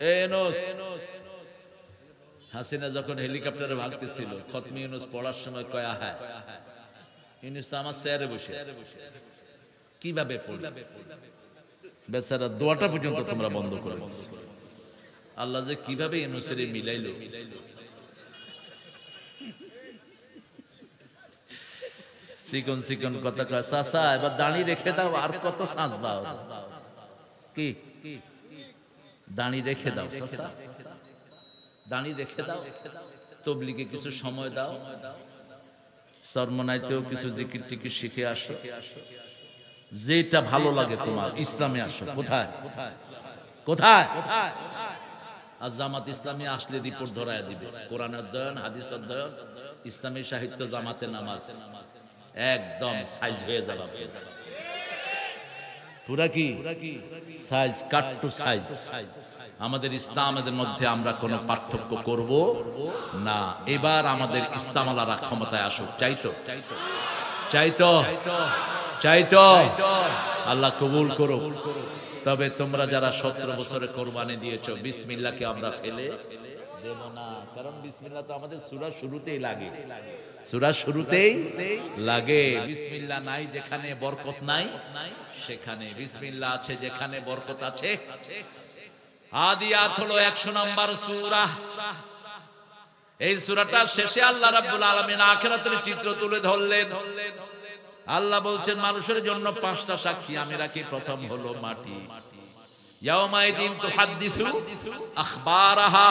ইউনূস হাসিনা যখন হেলিকপ্টারে ভাগতেছিল খতমে ইউনূস পড়ার সময় কয় আহা ইউনূস তো আমার চেয়ারে বসে আছে কিভাবে পড়বে বেচারা দোয়াটা পর্যন্ত তোমরা বন্ধ করে দিয়েছো আল্লাহ যে কিভাবে ইউনূসের মিলাইলো চিকন চিকন কথা কয় চাচা এবার দাঁড়ি রেখে দাও আর কত সাজবা কি দাঁড়ি রেখে দাও চাচা দাঁড়ি রেখে দাও তবলিগে কিছু সময় দাও সরমনাইতেও কিছু জিকির টিকির শিখে আসো যেটা ভালো লাগে তোমার ইসলামে আসো কোথায় কোথায় আর জামাত ইসলামী আসলে রিপোর্ট ধরায় দিবে কোরআন অধ্যয়ন হাদিস অধ্যয়ন ইসলামী সাহিত্য জামাতে নামাজ একদম সাইজ হয়ে যাবে পুরা কি সাইজ কাট টু সাইজ আমাদের ইসলামের মধ্যে আমরা কোনো পার্থক্য করব না এবার আমাদের ইসলামওয়ালারা ক্ষমতায় আসুক চাইতো চাইতো চাইতো আল্লাহ কবুল করুক তবে তোমরা যারা 17 বছরে কোরবানি দিয়েছো বিসমিল্লাহকে আমরা ফেলে দেব না কারণ বিসমিল্লাহ তো আমাদের সূরা শুরুতেই লাগে সূরা শুরুতেই লাগে বিসমিল্লাহ নাই যেখানে বরকত নাই সেখানে বিসমিল্লাহ আছে যেখানে বরকত আছে আদিয়াত হলো 100 নম্বর সূরা এই সূরাটার শেষে আল্লাহ রাব্বুল আলামিন আখিরাতের চিত্র তুলে ধরলেন আল্লাহ বলছেন মানুষের জন্য 5টা সাক্ষী আমি রাখি প্রথম হলো মাটি ইয়াউমাইদিন তুহাদ্দিসু আখবারাহা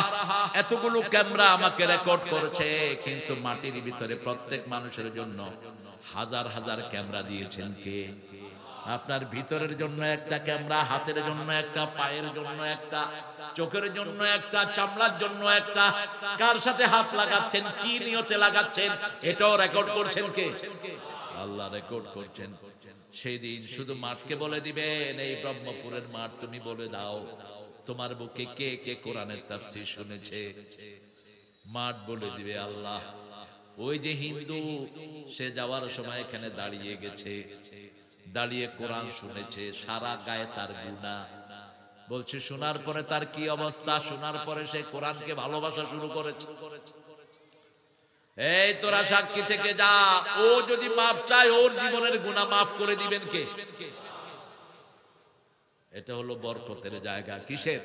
এতগুলো ক্যামেরা আমাকে রেকর্ড করেছে কিন্তু মাটির ভিতরে প্রত্যেক মানুষের জন্য হাজার হাজার ক্যামেরা দিয়েছেন কে আপনার ভিতরের জন্য একটা ক্যামেরা হাতের জন্য একটা পায়ের জন্য একটা চোখের জন্য একটা চামড়ার জন্য একটা কার সাথে হাত লাগাচ্ছেন কি নিয়তে লাগাচ্ছেন এটাও রেকর্ড করছেন কে আল্লাহ রেকর্ড করছেন সেই দিন শুধু মাঠকে বলে দিবেন এই ব্রহ্মপুরের মাঠ তুমি বলে দাও তোমার বুকে কে কে কোরআনের তাফসীর শুনেছে মাঠ বলে দিবে আল্লাহ ওই যে হিন্দু সে যাওয়ার সময় এখানে দাঁড়িয়ে গেছে দাঁড়িয়ে কোরআন শুনেছে সারা গায়ে তার গুনাহ বলছে শোনার পরে তার কি অবস্থা শোনার পরে সে কোরআনকে ভালোবাসা শুরু করেছে এই তোরা সাক্ষী থেকে যা ও যদি মাফ চায় ওর জীবনের গুনাহ মাফ করে দিবেন কে এটা হলো বরকতের জায়গা কিসের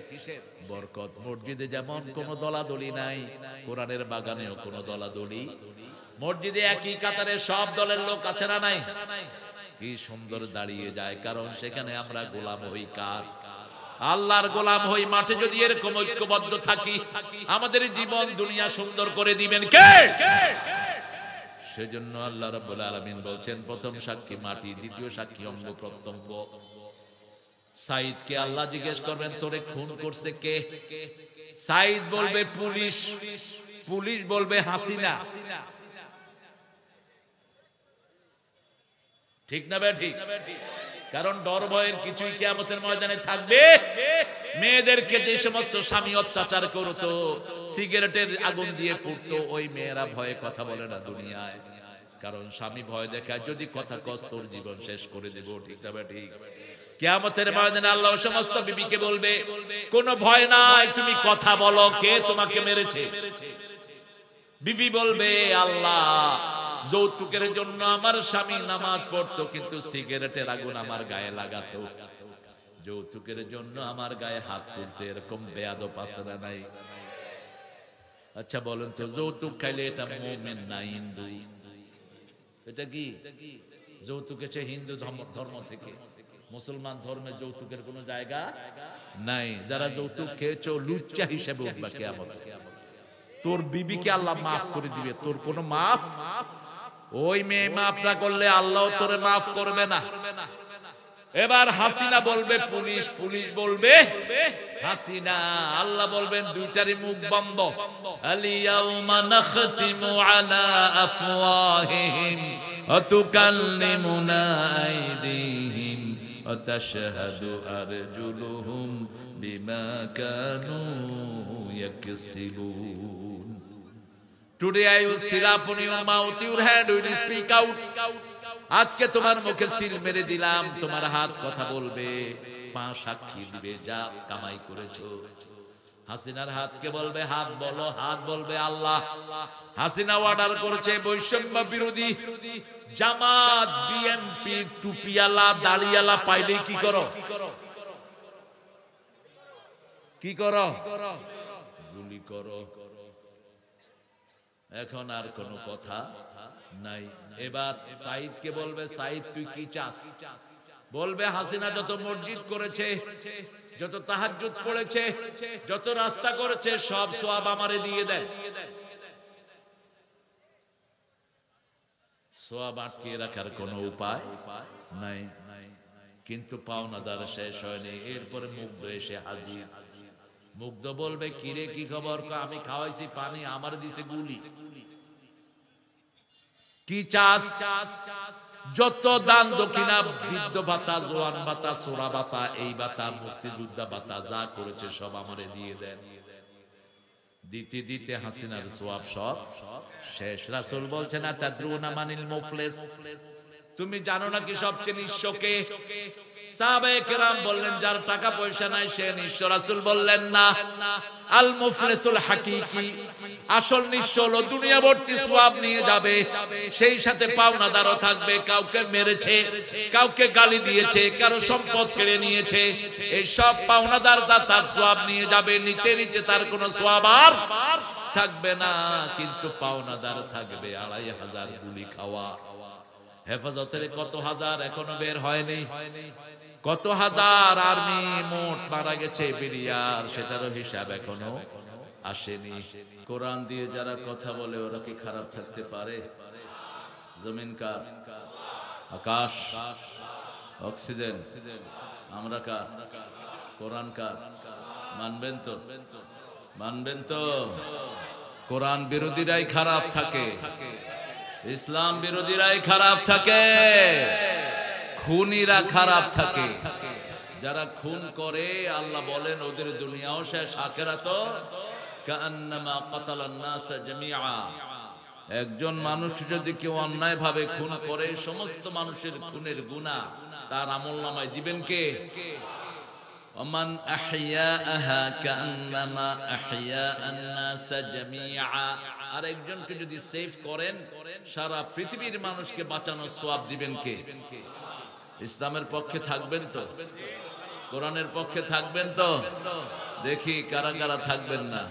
বরকত মসজিদে যেমন কোনো দলাদলি নাই কোরআনের বাগানেও কোনো দলাদলি মসজিদে একই কাতারে সব দলের লোক আছে না নাই কি সুন্দর দাঁড়িয়ে যায় কারণ সেখানে আমরা গোলাম হই কার আল্লাহর গোলাম হই মাঠে যদি এরকম ঐক্যবদ্ধ থাকি আমাদের জীবন দুনিয়া সুন্দর করে দিবেন কে সেজন্য আল্লাহ রাব্বুল আলামিন বলছেন প্রথম সাক্ষী মাটি দ্বিতীয় সাক্ষী অঙ্গ প্রত্যঙ্গ সাইদকে আল্লাহ জিজ্ঞেস করবেন তোরে খুন করছে কে সাইদ বলবে পুলিশ পুলিশ বলবে হাসিনা ঠিক না ঠিক কারণ ডর ভয়ের কিছুই কিয়ামতের ময়দানে থাকবে মেয়েদেরকে যে সমস্ত স্বামী অত্যাচার করতো সিগারেটের আগুন দিয়ে পুড়তো ওই মেয়েরা ভয়ে কথা বলে না দুনিয়ায় কারণ স্বামী ভয় দেখায় যদি কথা কস তোর জীবন শেষ করে দেব ঠিক না ঠিক কিয়ামতের ময়দানে আল্লাহ সমস্ত বিবিকে বলবে কোনো ভয় নাই তুমি কথা বলো কে তোমাকে মেরেছে বিবি বলবে আল্লাহ যৌতুকের জন্য আমার স্বামী নামাজ পড়তো কিন্তু সিগারেটের আগুন আমার গায়ে লাগাতো যৌতুকের জন্য আমার গায়ে হাত তুলতে এরকম বেয়াদব আছে না নাই আচ্ছা বলেন তো যৌতুক খাইলে এটা মুমিন না হিন্দু এটা কি যৌতুক এসে হিন্দু ধর্ম থেকে মুসলমান ধর্মে যৌতুকের কোনো জায়গা নাই যারা যৌতুক খেয়েছো লুচ্চা হিসেবে উঠবা কিয়ামতে তোর বিবিকে আল্লাহ মাফ করে দিবে তোর কোনো মাফ ওই মেয়ে মাফ না করলে আল্লাহ তোরে মাফ করবে না এবার হাসিনা বলবে পুলিশ পুলিশ বলবে হাসিনা আল্লাহ বলবেন দুইটারই মুখ বন্ধ আলিয়াউমা নাখতিমু আলা আফওয়াহিহিম ওয়া তুকাল্লিমুনা আইদিহিম ওয়া তাশহাদু আরজুলুহুম বিমা Kanu ইয়াকসিবুন Today I will seal up on your mouth, your hand will speak out. আজকে তোমার মুখে সিল মেরে দিলাম তোমার হাত কথা বলবে পা সাক্ষী দিবে যা কামাই করেছো হাসিনার হাতকে বলবে হাত বলো, হাত বলবে আল্লাহ। হাসিনা অর্ডার করেছে বৈষম্য বিরোধী জামাত, বিএনপি, টুপিয়ালা, দাড়িয়ালা পাইলেই কি করো? কি করো? গুলি করো। এখন আর কোনো কথা নাই। এবার সাইদকে বলবে, সাইদ তুই কি চাস? বলবে হাসিনা যত মসজিদ করেছে, যত তাহাজ্জুদ পড়েছে, যত রাস্তা করেছে, সব সওয়াব আমারে দিয়ে দেয়। সওয়াব আটকিয়ে রাখার কোনো উপায় নাই। কিন্তু পাওনাদার শেষ হয়নি। এরপরে মুগ্ধ এসে হাজির। মুগ্ধ বলবে কিরে কি খবর? আমি খাওয়াইছি পানি, আমার দিছে গুলি। কি চাস? যত দান দক্ষিণা, বৃদ্ধ ভাতা, জোয়ান ভাতা, সোরা ভাতা, এই ভাতা, মুক্তিযোদ্ধা ভাতা যা করেছে সব আমারে দিয়ে দেন। দিতে দিতে হাসিনার সওয়াব সব শেষ। রাসূল বলছেন আতাদরুনা মানিল মুফলিস, তুমি জানো নাকি সবচেয়ে নিঃস্ব কে? সাহাবায়ে কেরাম বললেন যার টাকা পয়সা নাই সে নিঃস্ব। রাসূল বললেন না, আল মুফলিসুল হাকিকি, আসল নিঃস্ব হলো দুনিয়া ভর্তি সওয়াব নিয়ে যাবে, সেই সাথে পাওনাদারও থাকবে। কাউকে মেরেছে, কাউকে গালি দিয়েছে, কারো সম্পদ কেড়ে নিয়েছে, এই সব পাওনাদার তার সওয়াব নিয়ে যাবে। নিতে নিতে তার কোনো সওয়াব আর থাকবে না, কিন্তু পাওনাদার থাকবে ২৫০০ গুলি খাওয়া। হেফাজতের কত হাজার এখনো বের হয়নি, কত হাজার আর্মি মোট মারা গেছে বিলিয়ার, সেটারও হিসাব এখনো আসেনি। কোরআন দিয়ে যারা কথা বলে ওরা কি খারাপ থাকতে পারে? জমিন কার? আকাশ, অক্সিজেন আমরা কার? কোরআন কার? মানবেন তো? মানবেন তো? কোরআন বিরোধীরাই খারাপ থাকে, ইসলাম বিরোধীরাই খারাপ থাকে, খুনিরা খারাপ থাকে। যারা খুন করে আল্লাহ বলেন ওদের দুনিয়াও শেষ, আখিরাতও কান্নামা কাতালান নাস জামিআ। একজন মানুষ যদি কেউ অন্যায় ভাবে খুন করে, সমস্ত মানুষের খুনের গুনাহ তার আমলনামায় দিবেন কে? ওমান আহইয়াহা কান্নামা আহইয়ান নাস জামিআ। আর একজনকে যদি সেভ করেন, সারা পৃথিবীর মানুষকে বাঁচানোর সওয়াব দিবেন কে? ইসলামের পক্ষে থাকবেন তো? কোরআনের পক্ষে থাকবেন তো? দেখি কারা কারা থাকবেন না।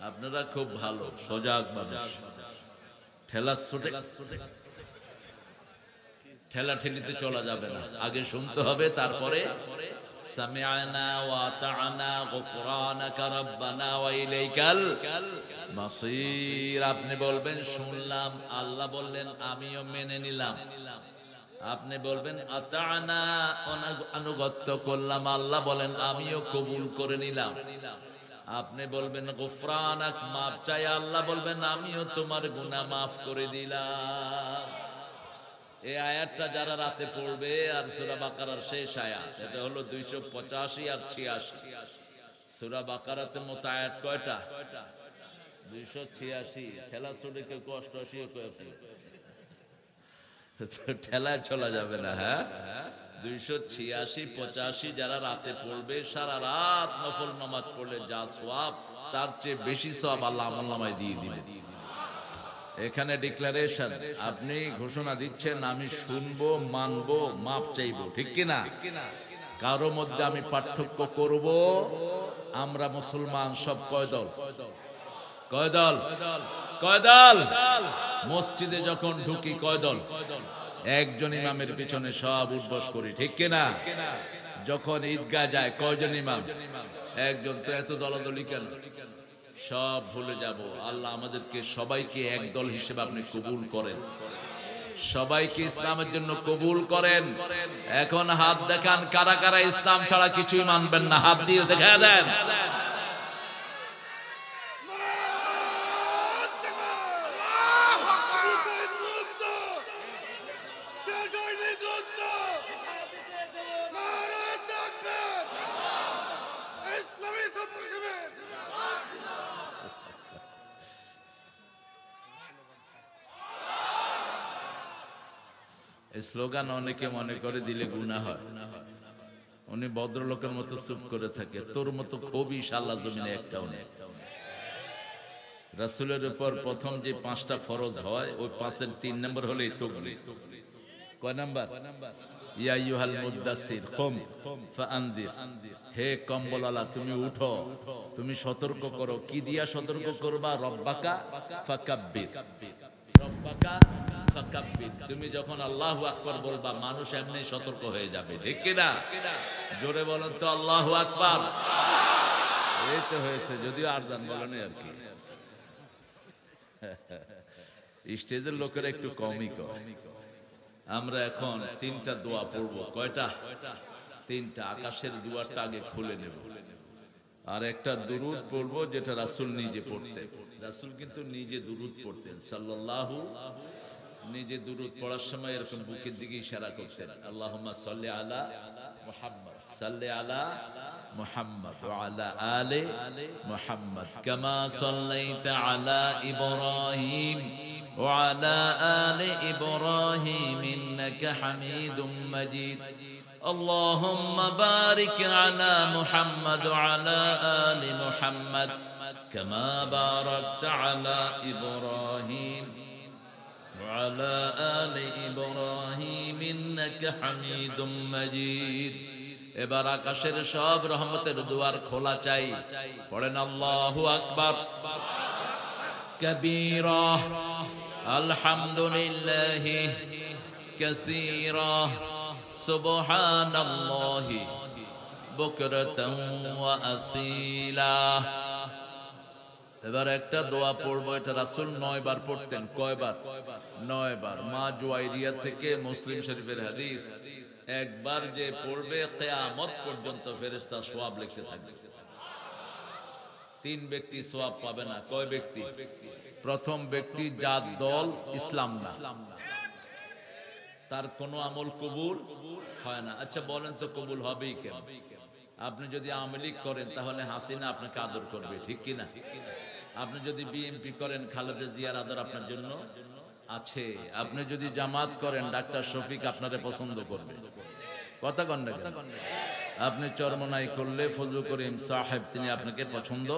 আপনারা খুব ভালো সজাগ মানুষ। ঠেলা ঠেলিতে চলা যাবে না, আগে শুনতে হবে, তারপরে সামিআনা ওয়া আতা'না গুফরানাকা রাব্বানা ওয়া ইলাইকাল মাসির। আপনি বলবেন শুনলাম, আল্লাহ বললেন আমিও মেনে নিলাম। আপনি বলবেন আতা'না, আনুগত্য করলাম, আল্লাহ বলেন আমিও কবুল করে নিলাম। আপনি বলবেন গুফরানাক, মাফ চাই, আল্লাহ বলবেন আমিও তোমার গুনাহ মাফ করে দিলাম। এই আয়াতটা যারা রাতে পড়বে, আর সূরা বাকারার শেষ আয়াত, এটা হলো 285 আর 86। সূরা বাকারাতে মোট আয়াত কয়টা? 286। ঠেলা ছুটে কেউ 88 ঠেলায় চলা যাবে না। হ্যাঁ, 286 85 যারা রাতে পড়বে, সারা রাত নফল নামাজ পড়লে যা সওয়াব, তার চেয়ে বেশি সওয়াব আল্লাহ আমলনামায় দিয়ে দিবেন। এখানে ডিক্লারেশন, আপনি ঘোষণা দিচ্ছেন আমি শুনবো, মানবো, মাপ চাইবো, ঠিক কিনা? কারো মধ্যে আমি পার্থক্য করব? আমরা মুসলমান সব কয় দল? কয় দল? কয় দল? মসজিদে যখন ঢুকি কয় দল? একজন ইমামের পিছনে সব উঠবস করি, ঠিক কিনা? যখন ঈদগাহ যায় কয়জন ইমাম? একজন। তো এত দলাদলি কেন? সব ভুলে যাব। আল্লাহ আমাদেরকে সবাইকে এক দল হিসেবে আপনি কবুল করেন, সবাইকে ইসলামের জন্য কবুল করেন। এখন হাত দেখান কারা কারা ইসলাম ছাড়া কিছুই মানবেন না, হাত দিয়ে দেখা দেন। এই স্লোগান অনেকে মনে করে দিলে গুনাহ হয়। উনি ভদ্রলোকের মতো চুপ করে থাকে। তোর মতো খুবই আল্লাহ জমিনে একটাও নেই। রাসূলের উপর প্রথম যে 5টা ফরজ হয় ওই 5-এর 3 নম্বর হলো এই তাকবীর। কয় নাম্বার? ইয়া আইয়ুহাল মুদ্দাসসির কুম ফাআনদির, হে কম্বলওয়ালা তুমি উঠো, তুমি সতর্ক করো। কি দিয়া সতর্ক করবা? রব্বাকা ফাকাব্বির, রব্বাকা ফাকাব্বির। তুমি যখন আল্লাহু আকবার বলবা মানুষ এমনি সতর্ক হয়ে যাবে, ঠিক কি না? জোরে বলেন তো আল্লাহু আকবার। এই তো হয়েছে, যদিও আরজান বলেন আর কি। স্টেজের লোকেরা একটু কমই কম। আমরা এখন 3টা দোয়া পড়বো। কয়টা? 3টা। আকাশের দুয়ারটা আগে খুলে নেব, আর একটা দুরূদ পড়বো যেটা রাসূল নিজে পড়তেন। রাসূল কিন্তু নিজে দুরূদ পড়তেন সাল্লাল্লাহু। নিজে দুরূদ পড়ার সময় এরকম বুকের দিকে ইশারা করতেন, আল্লাহুম্মা সাল্লি আলা মুহাম্মদ, সাল্লি আলা মুহাম্মদ ওয়া আলা আলি মুহাম্মদ কামা সাল্লাইতা আলা ইব্রাহিম ওয়া আলা আলি ইব্রাহিম ইন্নাকা হামিদুম মাজিদ। اللهم بارك على محمد وعلى آل محمد كما باركت على إبراهيم وعلى آل إبراهيم إنك حميد مجيد। এবার আকাশের সব রহমতের দুয়ার খোলা চাই। পড়েন আল্লাহু আকবার কবীরা আলহামদুলিল্লাহি কাসীরা সুবহানাল্লাহি বুকরাতান ওয়া আসীলা। এবার একটা দোয়া পড়বো, এটা রাসূল 9 বার পড়তেন। কয়বার? 9 বার। মা জুয়াইরিয়া থেকে মুসলিম শরীফের হাদিস। একবার যে পড়বে কিয়ামত পর্যন্ত ফেরেশতা সওয়াব লিখতে থাকবে। 3 ব্যক্তি সওয়াব পাবে না। কয় ব্যক্তি? প্রথম ব্যক্তি যার দল ইসলাম না, তার কোনো আমল কবুল হয় না। আচ্ছা বলেন তো কবুল হবেই কেন? আপনি যদি আওয়ামী লীগ করেন তাহলে হাসিনা আপনাকে আদর করবে, ঠিক কি না? আপনি যদি বিএনপি করেন খালেদা জিয়ার আদর আপনার জন্য আছে। আপনি যদি জামাত করেন ডাক্তার শফিক আপনারে পছন্দ করবে। কথা কন না? আপনি চরমনাই করলে ফজলুল করিম সাহেব তিনি আপনাকে পছন্দ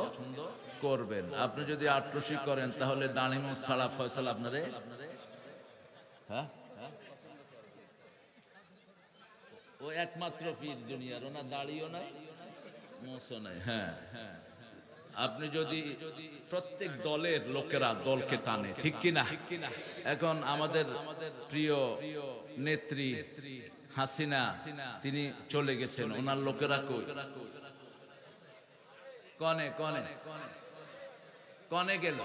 করবেন। আপনি যদি আটরশি করেন তাহলে দানিমুস ছাড়া ফয়সাল আপনারে, হ্যাঁ, ও একমাত্র পীর দুনিয়ার, ওনার দাড়িও নাই মোছও নাই। হ্যাঁ, আপনি যদি প্রত্যেক দলের লোকেরা দলকে টানে, ঠিক কিনা? এখন আমাদের প্রিয় নেত্রী হাসিনা তিনি চলে গেছেন, ওনার লোকেরা কই? কনে কনে কনে গেল?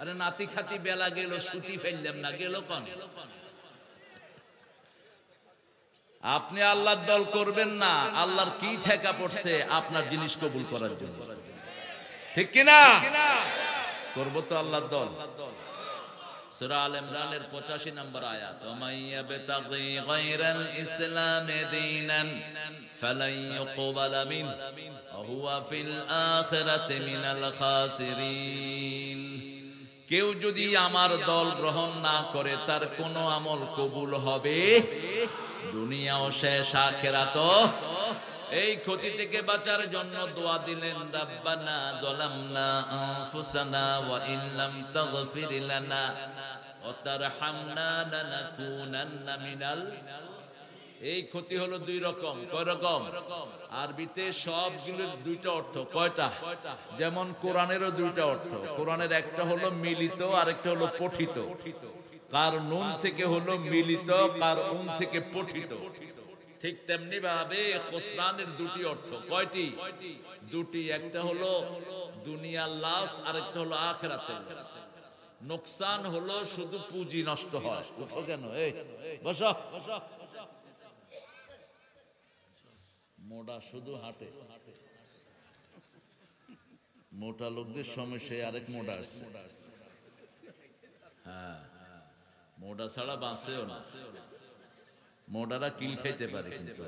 আরে নাতি খাতি বেলা গেল, সুতি ফেললাম না, গেল কনে? আপনি আল্লাহর দল করবেন না, আল্লাহর কি ঠেকা পড়ছে আপনার জিনিস কবুল করার জন্য, ঠিক কিনা? করবো তো আল্লাহর দল। সূরা আল ইমরানের 85 নম্বর আয়াত, ওমাইয়াবতাগি গায়রাল ইসলামি দীনান ফালান ইউকবালা মিন ওয়া হুয়া ফিল আখিরাতি মিনাল খাসিরিন। কেউ যদি আমার দল গ্রহণ না করে তার কোনো আমল কবুল হবে দুনিয়াও শেষ আখিরাতও। এই ক্ষতি থেকে বাঁচার জন্য দোয়া দিলেন, রাব্বানা যালামনা আনফুসানা ওয়া ইন লাম তাগফির লানা ওয়া তারহামনা লানাকুনান্না মিনাল। এই ক্ষতি হলো 2 রকম। কয় রকম? আরবিতে সবগুলোর 2টা অর্থ। কয়টা? যেমন কোরআনেরও 2টা অর্থ। কোরআনের একটা হলো মিলিত, আরেকটা হলো পঠিত। কার নুন থেকে হলো মিলিত, কার উন থেকে পঠিত। ঠিক তেমনি ভাবে খুসরানের 2টি অর্থ। কয়টি? 2টি। একটা হলো দুনিয়ার লাশ, আরেকটা হলো আখিরাতের লাশ। নোকসান হলো শুধু পুঁজি নষ্ট হয়। উঠো কেন? এই বসো। মোটা শুধু হাঁটে, মোটা লোকদের সমস্যায় আরেক মোটা আসছে। হ্যাঁ, মোটা ছাড়া বাঁচেও না। মোটারা কিল খাইতে পারে, কিন্তু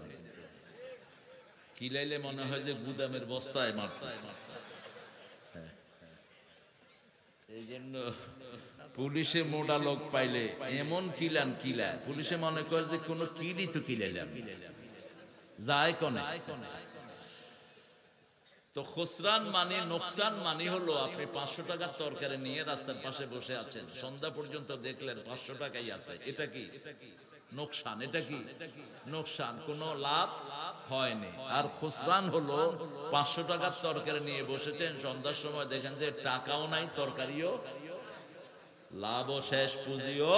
কিলাইলে মনে হয় যে গুদামের বস্তায় মারতেছে। এই জন্য পুলিশে মোটা লোক পাইলে এমন কিলান কিলা, পুলিশে মনে করে যে কোনো কিলই তো কিলাইলাম যায় কোনে। তো খুসরান মানে নোকসান মানে হলো আপনি 500 টাকার তরকারি নিয়ে রাস্তার পাশে বসে আছেন, সন্ধ্যা পর্যন্ত দেখলেন 500 টাকাই আছে, এটা কি নোকসান? এটা কি নোকসান, কোনো লাভ হয়নি। আর খুসরান হলো 500 টাকার তরকারি নিয়ে বসেছেন, সন্ধ্যার সময় দেখেন যে টাকাও নাই, তরকারিও, লাভও শেষ, পুঁজিও,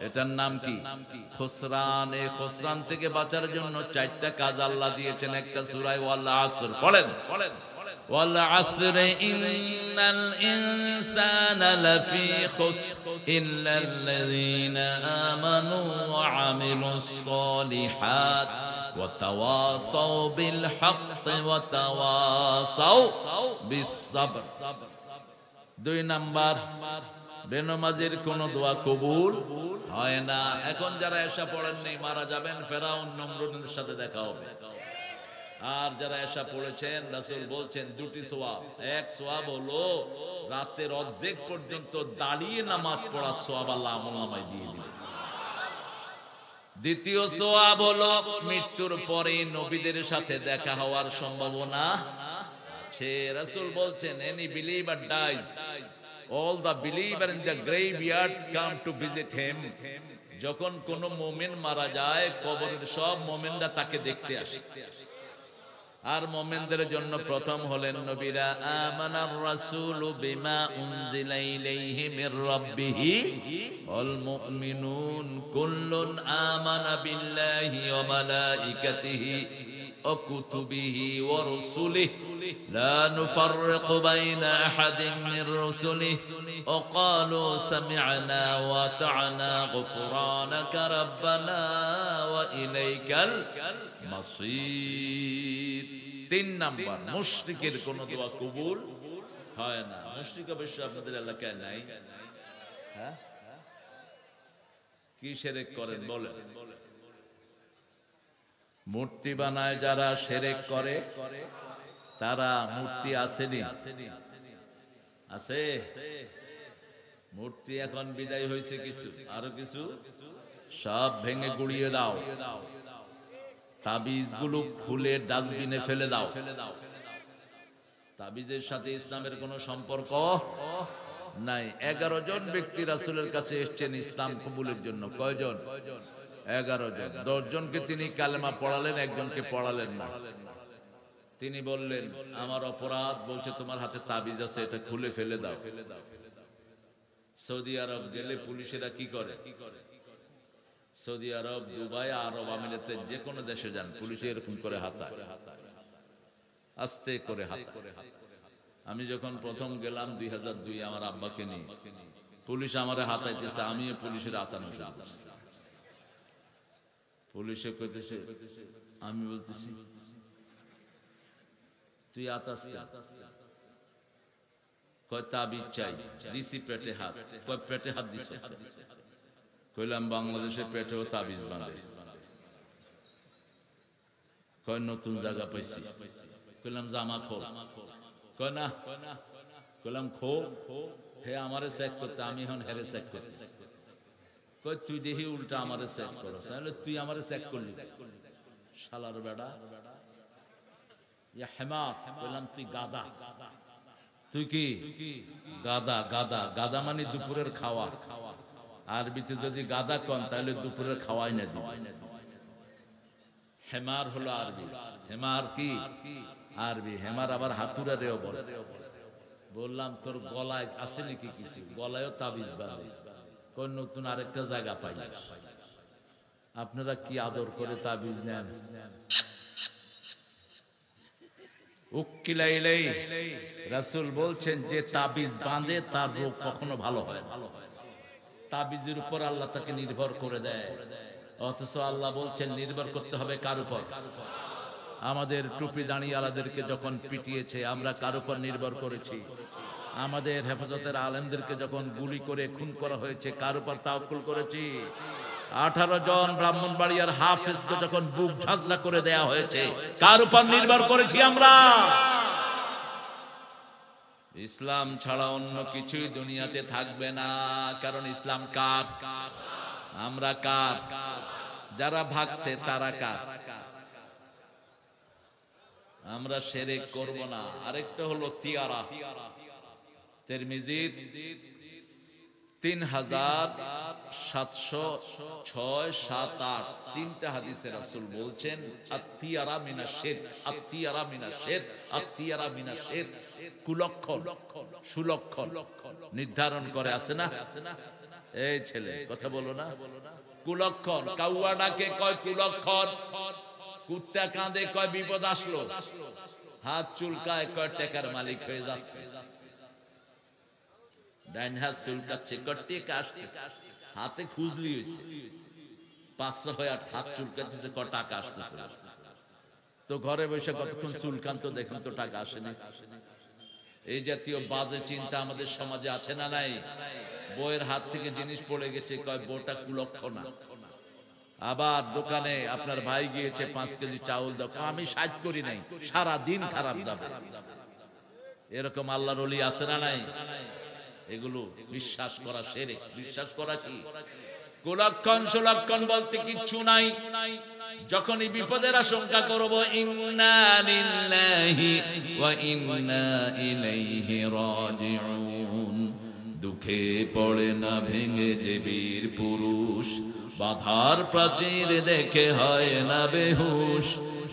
এটার নাম কি খুসরান। এই খুসরান থেকে বাঁচার জন্য 4টা কাজ আল্লাহ দিয়েছেন একটা সূরায় ওয়াল আসর। পড়েন ওয়াল আসর ইন্নাল ইনসানা লাফি খুসর ইল্লাল্লাযীনা আমানু ওয়া আমিলুস সালিহাত ওয়া তাওয়াসাউ বিল হাক্কি ওয়া তাওয়াসাউ বিস সাবর। 2 নাম্বার, বেনমাজির কোন দোয়া কবুল হয় না। এখন যারা এশা পড়েন নেই মারা যাবেন, ফেরাউন নমরুদের সাথে দেখা হবে। আর যারা এশা পড়েছেন, রাসূল বলছেন 2টি সওয়াব। এক সওয়াব হলো রাতের অর্ধেক পর্যন্ত দাঁড়িয়ে নামাজ পড়ার সওয়াব আল্লাহ আমলনামায় দিয়ে দিবেন। দ্বিতীয় সওয়াব হলো মৃত্যুর পরে নবীদের সাথে দেখা হওয়ার সম্ভাবনা আছে। রাসূল বলছেন any believer dies, all the believer in the graveyard come to visit him. যখন কোন মুমিন মারা যায়, কবরের সব মুমিনরা তাকে দেখতে আসে। আর মুমিনদের জন্য প্রথম হলেন নবীরা। আমানার রাসূলু বিমা উনজিলা ইলাইহি মির রাব্বিহি ওয়াল মুমিনুন কুল্লুন আমানা বিল্লাহি ওয়া মালাইকাতিহি ওয়া কুতুবিহি ওয়া রুসুলিহি لا نفرق بين أحد من رسله وقالوا سمعنا وأطعنا غفرانك ربنا وإليك المصير। 3 নাম্বার, মুশরিকের কোন দোয়া কবুল হয় না। মুশরিক অবশ্য আপনাদের এলাকায় নাই। হ্যাঁ, কি শিরক করেন বলেন? মূর্তি বানায় যারা, শিরক করে তারা। মূর্তি আসেনি, আছে মূর্তি, এখন বিদায় হয়েছে কিছু, আরো কিছু সব ভেঙে গুড়িয়ে দাও, তাবিজ গুলো খুলে ডাস্টবিনে ফেলে দাও। তাবিজের সাথে ইসলামের কোনো সম্পর্ক নাই। 11 জন ব্যক্তি রাসূলের কাছে এসেছেন ইসলাম কবুলের জন্য। কয়জন? 11 জন। 10 জনকে তিনি কালেমা পড়ালেন, একজনকে পড়ালেন না। তিনি বললেন আমার অপরাধ, বলছে তোমার হাতে তাবিজ আছে, এটা খুলে ফেলে দাও। সৌদি আরব গেলে পুলিশেরা কি করে? সৌদি আরব, দুবাই, আরব আমিরাতে যে কোনো দেশে যান, পুলিশে এরকম করে হাতায়, আস্তে করে হাতায়। আমি যখন প্রথম গেলাম 2002, আমার আব্বাকে নিয়ে, পুলিশ আমারে হাতাইতেছে, আমিও পুলিশের হাতানো শুরু করছি। পুলিশে কইতেছে, আমি বলতেছি তুই আতাস কয় তাবিজ চাই, দিছি পেটে হাত। কয় পেটে হাত দিছ? কইলাম বাংলাদেশে পেটেও তাবিজ বানায়। কয় নতুন জায়গা পাইছি। কইলাম জামা খোল। কয় না। কইলাম খো। হে আমারে চেক করতে, আমি এখন হেরে চেক করতেছি। কয় তুই দেখি উল্টা আমারে চেক করছ। তাহলে তুই আমারে চেক করলি, শালার বেড়া, ইয়া হেমার। কইলাম তুই গাদা। তুই কি গাদা? গাদা, গাদা মানে দুপুরের খাওয়া। আরবিতে যদি গাদা কন তাহলে দুপুরের খাওয়াই না দিবে। হেমার হলো আরবি। হেমার কি আরবি? হেমার আবার হাতুড়ারেও বলে। বললাম তোর গলায় আছে নাকি কিছু? গলায়ও তাবিজ বাঁধে। কোন নতুন আরেকটা জায়গা পাই। আপনারা কি আদর করে তাবিজ নেন? উকিলাইলাই রাসূল বলছেন যে তাবিজ বাঁধে তার রোগ কখনো ভালো হয় না। তাবিজের উপর আল্লাহ তাকে নির্ভর করে দেয়, অথচ আল্লাহ বলছেন নির্ভর করতে হবে কার উপর? আমাদের টুপি দাঁড়িয়ালাদেরকে যখন পিটিয়েছে আমরা কার উপর নির্ভর করেছি? আমাদের হেফাজতের আলেমদেরকে যখন গুলি করে খুন করা হয়েছে কার উপর তাওয়াক্কুল করেছি? 18 জন ব্রাহ্মণবাড়িয়ার হাফেজকে যখন বুক ঝাঁঝরা করে দেয়া হয়েছে কার উপর নির্ভর করেছি আমরা? ইসলাম ছাড়া অন্য কিছুই দুনিয়াতে থাকবে না। কারণ ইসলাম কার? আমরা কার? যারা ভাগছে তারা কার? আমরা শিরক করব না। আরেকটা হলো তিয়ারা, তিরমিজি 3706-7-8 তিনটা হাদিসে রাসূল বলছেন আত্তিয়ারা মিনাশ শিরক, আত্তিয়ারা মিনাশ শিরক, আত্তিয়ারা মিনাশ শিরক। কুলক্ষণ, সুলক্ষণ নির্ধারণ করে, আছে না? এই ছেলে কথা বলো না। কুলক্ষণ, কাউয়া ডাকে কয় কুলক্ষণ, কুত্তা কাঁদে কয় বিপদ আসলো, হাত চুলকায় কয় টাকার মালিক হয়ে যাচ্ছে, ডাইন হাত চুলকাচ্ছে কয় টেকা আসছে, হাতে খুজলি হয়েছে, পাঁচটা হয়ে আর হাত চুলকাচ্ছে কয় টাকা আসতেছে। তো ঘরে বসে কতক্ষণ চুলকান তো দেখেন তো টাকা আসে না। এই জাতীয় বাজে চিন্তা আমাদের সমাজে আছে না নাই? বউয়ের হাত থেকে জিনিস পড়ে গেছে কয় বউটা কুলক্ষণা। আবার দোকানে আপনার ভাই গিয়েছে 5 কেজি চাউল দাও, আমি সাজ করি নাই, সারা দিন খারাপ যাবে। এরকম আল্লাহর ওলি আছে না নাই? এগুলো বিশ্বাস করা শিরক। বিশ্বাস করা কি? কুলক্ষণ সুলক্ষণ বলতে কিচ্ছু নাই। যখনই বিপদের আশঙ্কা করব, ইন্না লিল্লাহি ওয়া ইন্না ইলাইহি রাজিউন, দুঃখে পড়ে না ভেঙে যে বীর পুরুষ, বাধার প্রাচীর দেখে হয় না বেহুশ,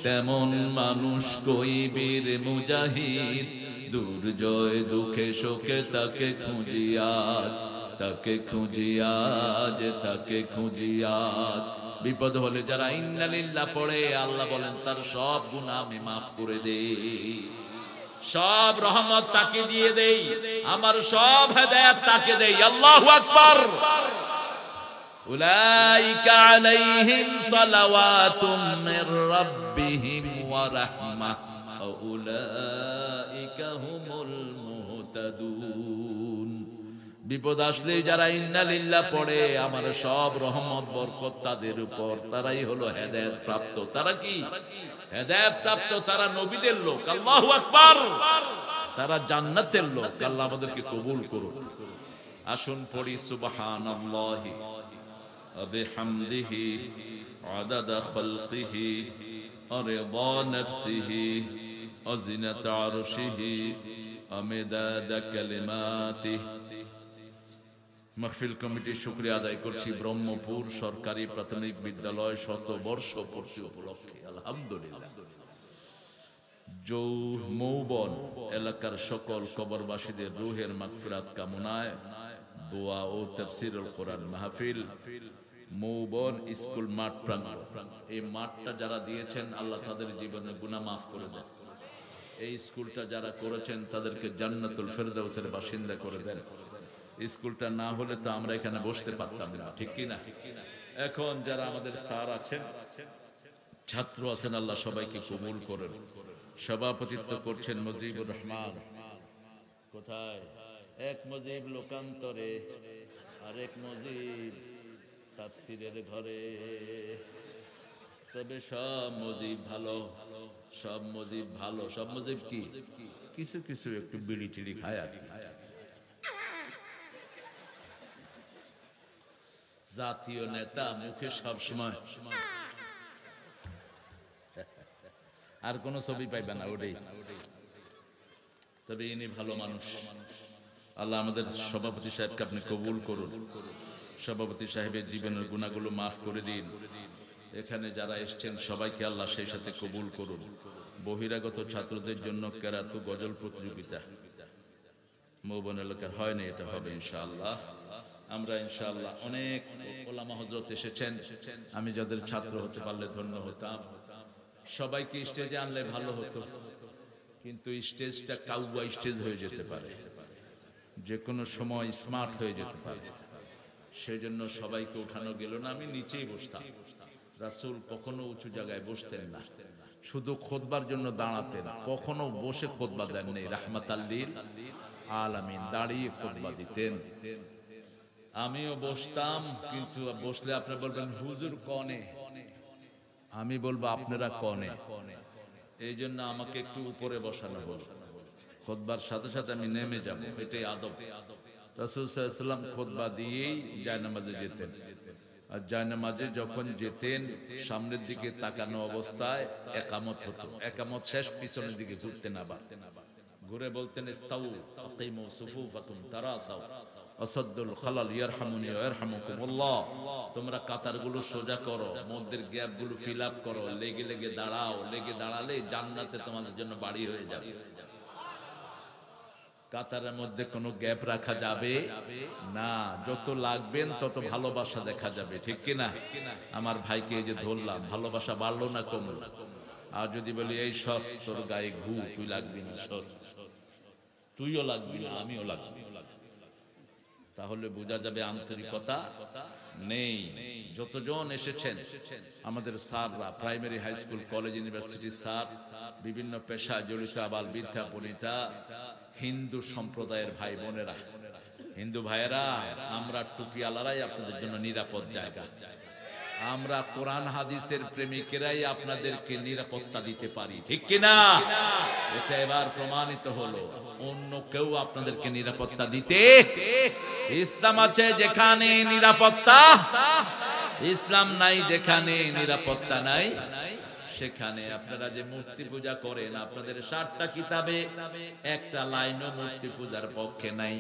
তেমন মানুষ কই বীর মুজাহিদ, দুর্জয় দুঃখে শোকে তাকে খুঁজি আজ, তাকে খুঁজি আজ, তাকে খুঁজি আজ। বিপদ হলে যারা ইন্না লিল্লাহ পড়ে, আল্লাহ বলেন তার সব গুনাহ আমি মাফ করে দেই, সব রহমত তাকে দিয়ে দেই, আমার সব হেদায়েত তাকে দেই। আল্লাহু আকবার। উলাইকা আলাইহিম সালাওয়াতুম মির রাব্বিহিম ওয়া রাহমাহ ওয়া উলাইকা হুমুল মুহতাদুন। বিপদ আসলে যারা ইন্না লিল্লাহ পড়ে, আমার সব রহমত বরকত তাদের উপর, তারাই হলো হেদায়েত প্রাপ্ত। তারা কি হেদায়েত প্রাপ্ত? তারা নবীদের লোক। আল্লাহু আকবার। তারা জান্নাতের লোক। আল্লাহ আমাদেরকে কবুল করুন। আসুন পড়ি সুবহানাল্লাহি ওয়া বিহামদিহি আদাদা খালকিহি ওয়া রিদা নাফসিহি ওয়া জিনাতা আরশিহি ওয়া মিদাদা কালিমাতিহি। মাহফিল কমিটির শুকরিয়া আদায় করছি ব্রহ্মপুর সরকারি প্রাথমিক বিদ্যালয় 100 বর্ষ পূর্তি উপলক্ষে। আলহামদুলিল্লাহ। মৌবন এলাকার সকল কবরবাসীদের রুহের মাগফিরাত কামনায় দোয়া ও তাফসীরুল কোরআন মাহফিল মৌবন স্কুল মাঠ প্রাঙ্গণ। এই মাঠটা যারা দিয়েছেন, আল্লাহ তাদের জীবনের গুনাহ মাফ করে দেন। এই স্কুলটা যারা করেছেন তাদেরকে জান্নাতুল ফেরদাউসের বাসিন্দা করে দেন। স্কুলটা না হলে তো আমরা এখানে বসতে পারতাম না, ঠিক কি না? এখন যারা আমাদের স্যার আছেন, ছাত্র আছেন, আল্লাহ সবাইকে কবুল করেন। সভাপতিত্ব করছেন মুজিবুর রহমান। কোথায়? এক মুজিব লোকান্তরে, আরেক মুজিব তাফসীরের ঘরে। তবে সব মুজিব ভালো, সব মুজিব ভালো। সব মুজিব কি? কিছু কিছু একটু বিড়ি টিড়ি খায় আর কি। জাতীয় নেতা মুখে সবসময় আর কোন ছবি পাইবে না, ওটাই। তবে ইনি ভালো মানুষ। আল্লাহ আমাদের সভাপতি সাহেবকে আপনি কবুল করুন। সভাপতি সাহেবের জীবনের গুনাহগুলো মাফ করে দিন। এখানে যারা এসেছেন সবাইকে আল্লাহ সেই সাথে কবুল করুন। বহিরাগত ছাত্রদের জন্য কেরাতু গজল প্রতিযোগিতা মৌবন এলাকার হয়নি, এটা হবে ইনশাআল্লাহ। আমরা ইনশাআল্লাহ অনেক ওলামা হযরত এসেছেন, আমি যাদের ছাত্র হতে পারলে ধন্য হতাম। সবাইকে স্টেজে আনলে ভালো হতো, কিন্তু স্টেজটা কাউয়া স্টেজ হয়ে যেতে পারে, যে কোনো সময় স্মার্ট হয়ে যেতে পারে। সেই জন্য সবাইকে উঠানো গেল না, আমি নিচেই বসতাম। রাসূল কখনো উঁচু জায়গায় বসতেন না, শুধু খুতবার জন্য দাঁড়াতেন। কখনো বসে খুতবা দেন নেই। রাহমাতাল লিল আলামিন, দাঁড়িয়ে খুতবা দিতেন। আমিও বসতাম, কিন্তু বসলে আপনারা বলবেন হুজুর কনে, আমি বলবো আপনারা কনে। এই জন্য আমাকে একটু উপরে বসানো হলো। খুতবার সাথে সাথে আমি নেমে যাব, এটাই আদব। রাসূল সাল্লাল্লাহু আলাইহি ওয়াসাল্লাম খুতবা দিয়েই জায়নামাজে যেতেন। আর জায়নামাজে যখন যেতেন সামনের দিকে তাকানো অবস্থায় একামত হতো, একামত শেষ পিছনের দিকে ঘুরতেন, আবার ঘুরে বলতেন ইস্তাউ আকিমু সুফুফাকুম তারাসাউ আসাদুল খালাল ইয়ারহামুনি ওয়া ইয়ারহামুকুমুল্লাহ, তোমরা কাতারগুলো সোজা করো, মধ্যের গ্যাপগুলো ফিল আপ করো, লেগে লেগে দাঁড়াও, লেগে দাঁড়ালে জান্নাতে তোমাদের জন্য বাড়ি হয়ে যাবে। কাতারের মধ্যে কোনো গ্যাপ রাখা যাবে না, যত লাগবেন তত ভালোবাসা দেখা যাবে, ঠিক কিনা? আমার ভাইকে এই যে ধরলাম, ভালোবাসা বাড়লো না কমলো? আর যদি বলি এই সব তোর গায়ে ঘু, তুই লাগবি না, সর, তুইও লাগবি না, আমিও লাগবি, তাহলে বোঝা যাবে আন্তরিকতা নেই। যতজন এসেছেন আমাদের স্যাররা, প্রাইমারি, হাই স্কুল, কলেজ, ইউনিভার্সিটির স্যার, বিভিন্ন পেশায় জড়িত আবাল বৃদ্ধা বনিতা, হিন্দু সম্প্রদায়ের ভাই বোনেরা, হিন্দু ভাইয়েরা, আমরা টুপিওয়ালারাই আপনাদের জন্য নিরাপদ জায়গা। আমরা কোরআন হাদিসের প্রেমিকেরাই আপনাদেরকে নিরাপত্তা দিতে পারি, ঠিক কিনা? এটা এবার প্রমাণিত হলো। অন্য কেউ আপনাদেরকে নিরাপত্তা দিতে, ইসলাম আছে যেখানে নিরাপত্তা, ইসলাম নাই যেখানে নিরাপত্তা নাই, সেখানে আপনারা যে মূর্তি পূজা করেন, আপনাদের 60টা কিতাবে একটা লাইনও মূর্তি পূজার পক্ষে নাই,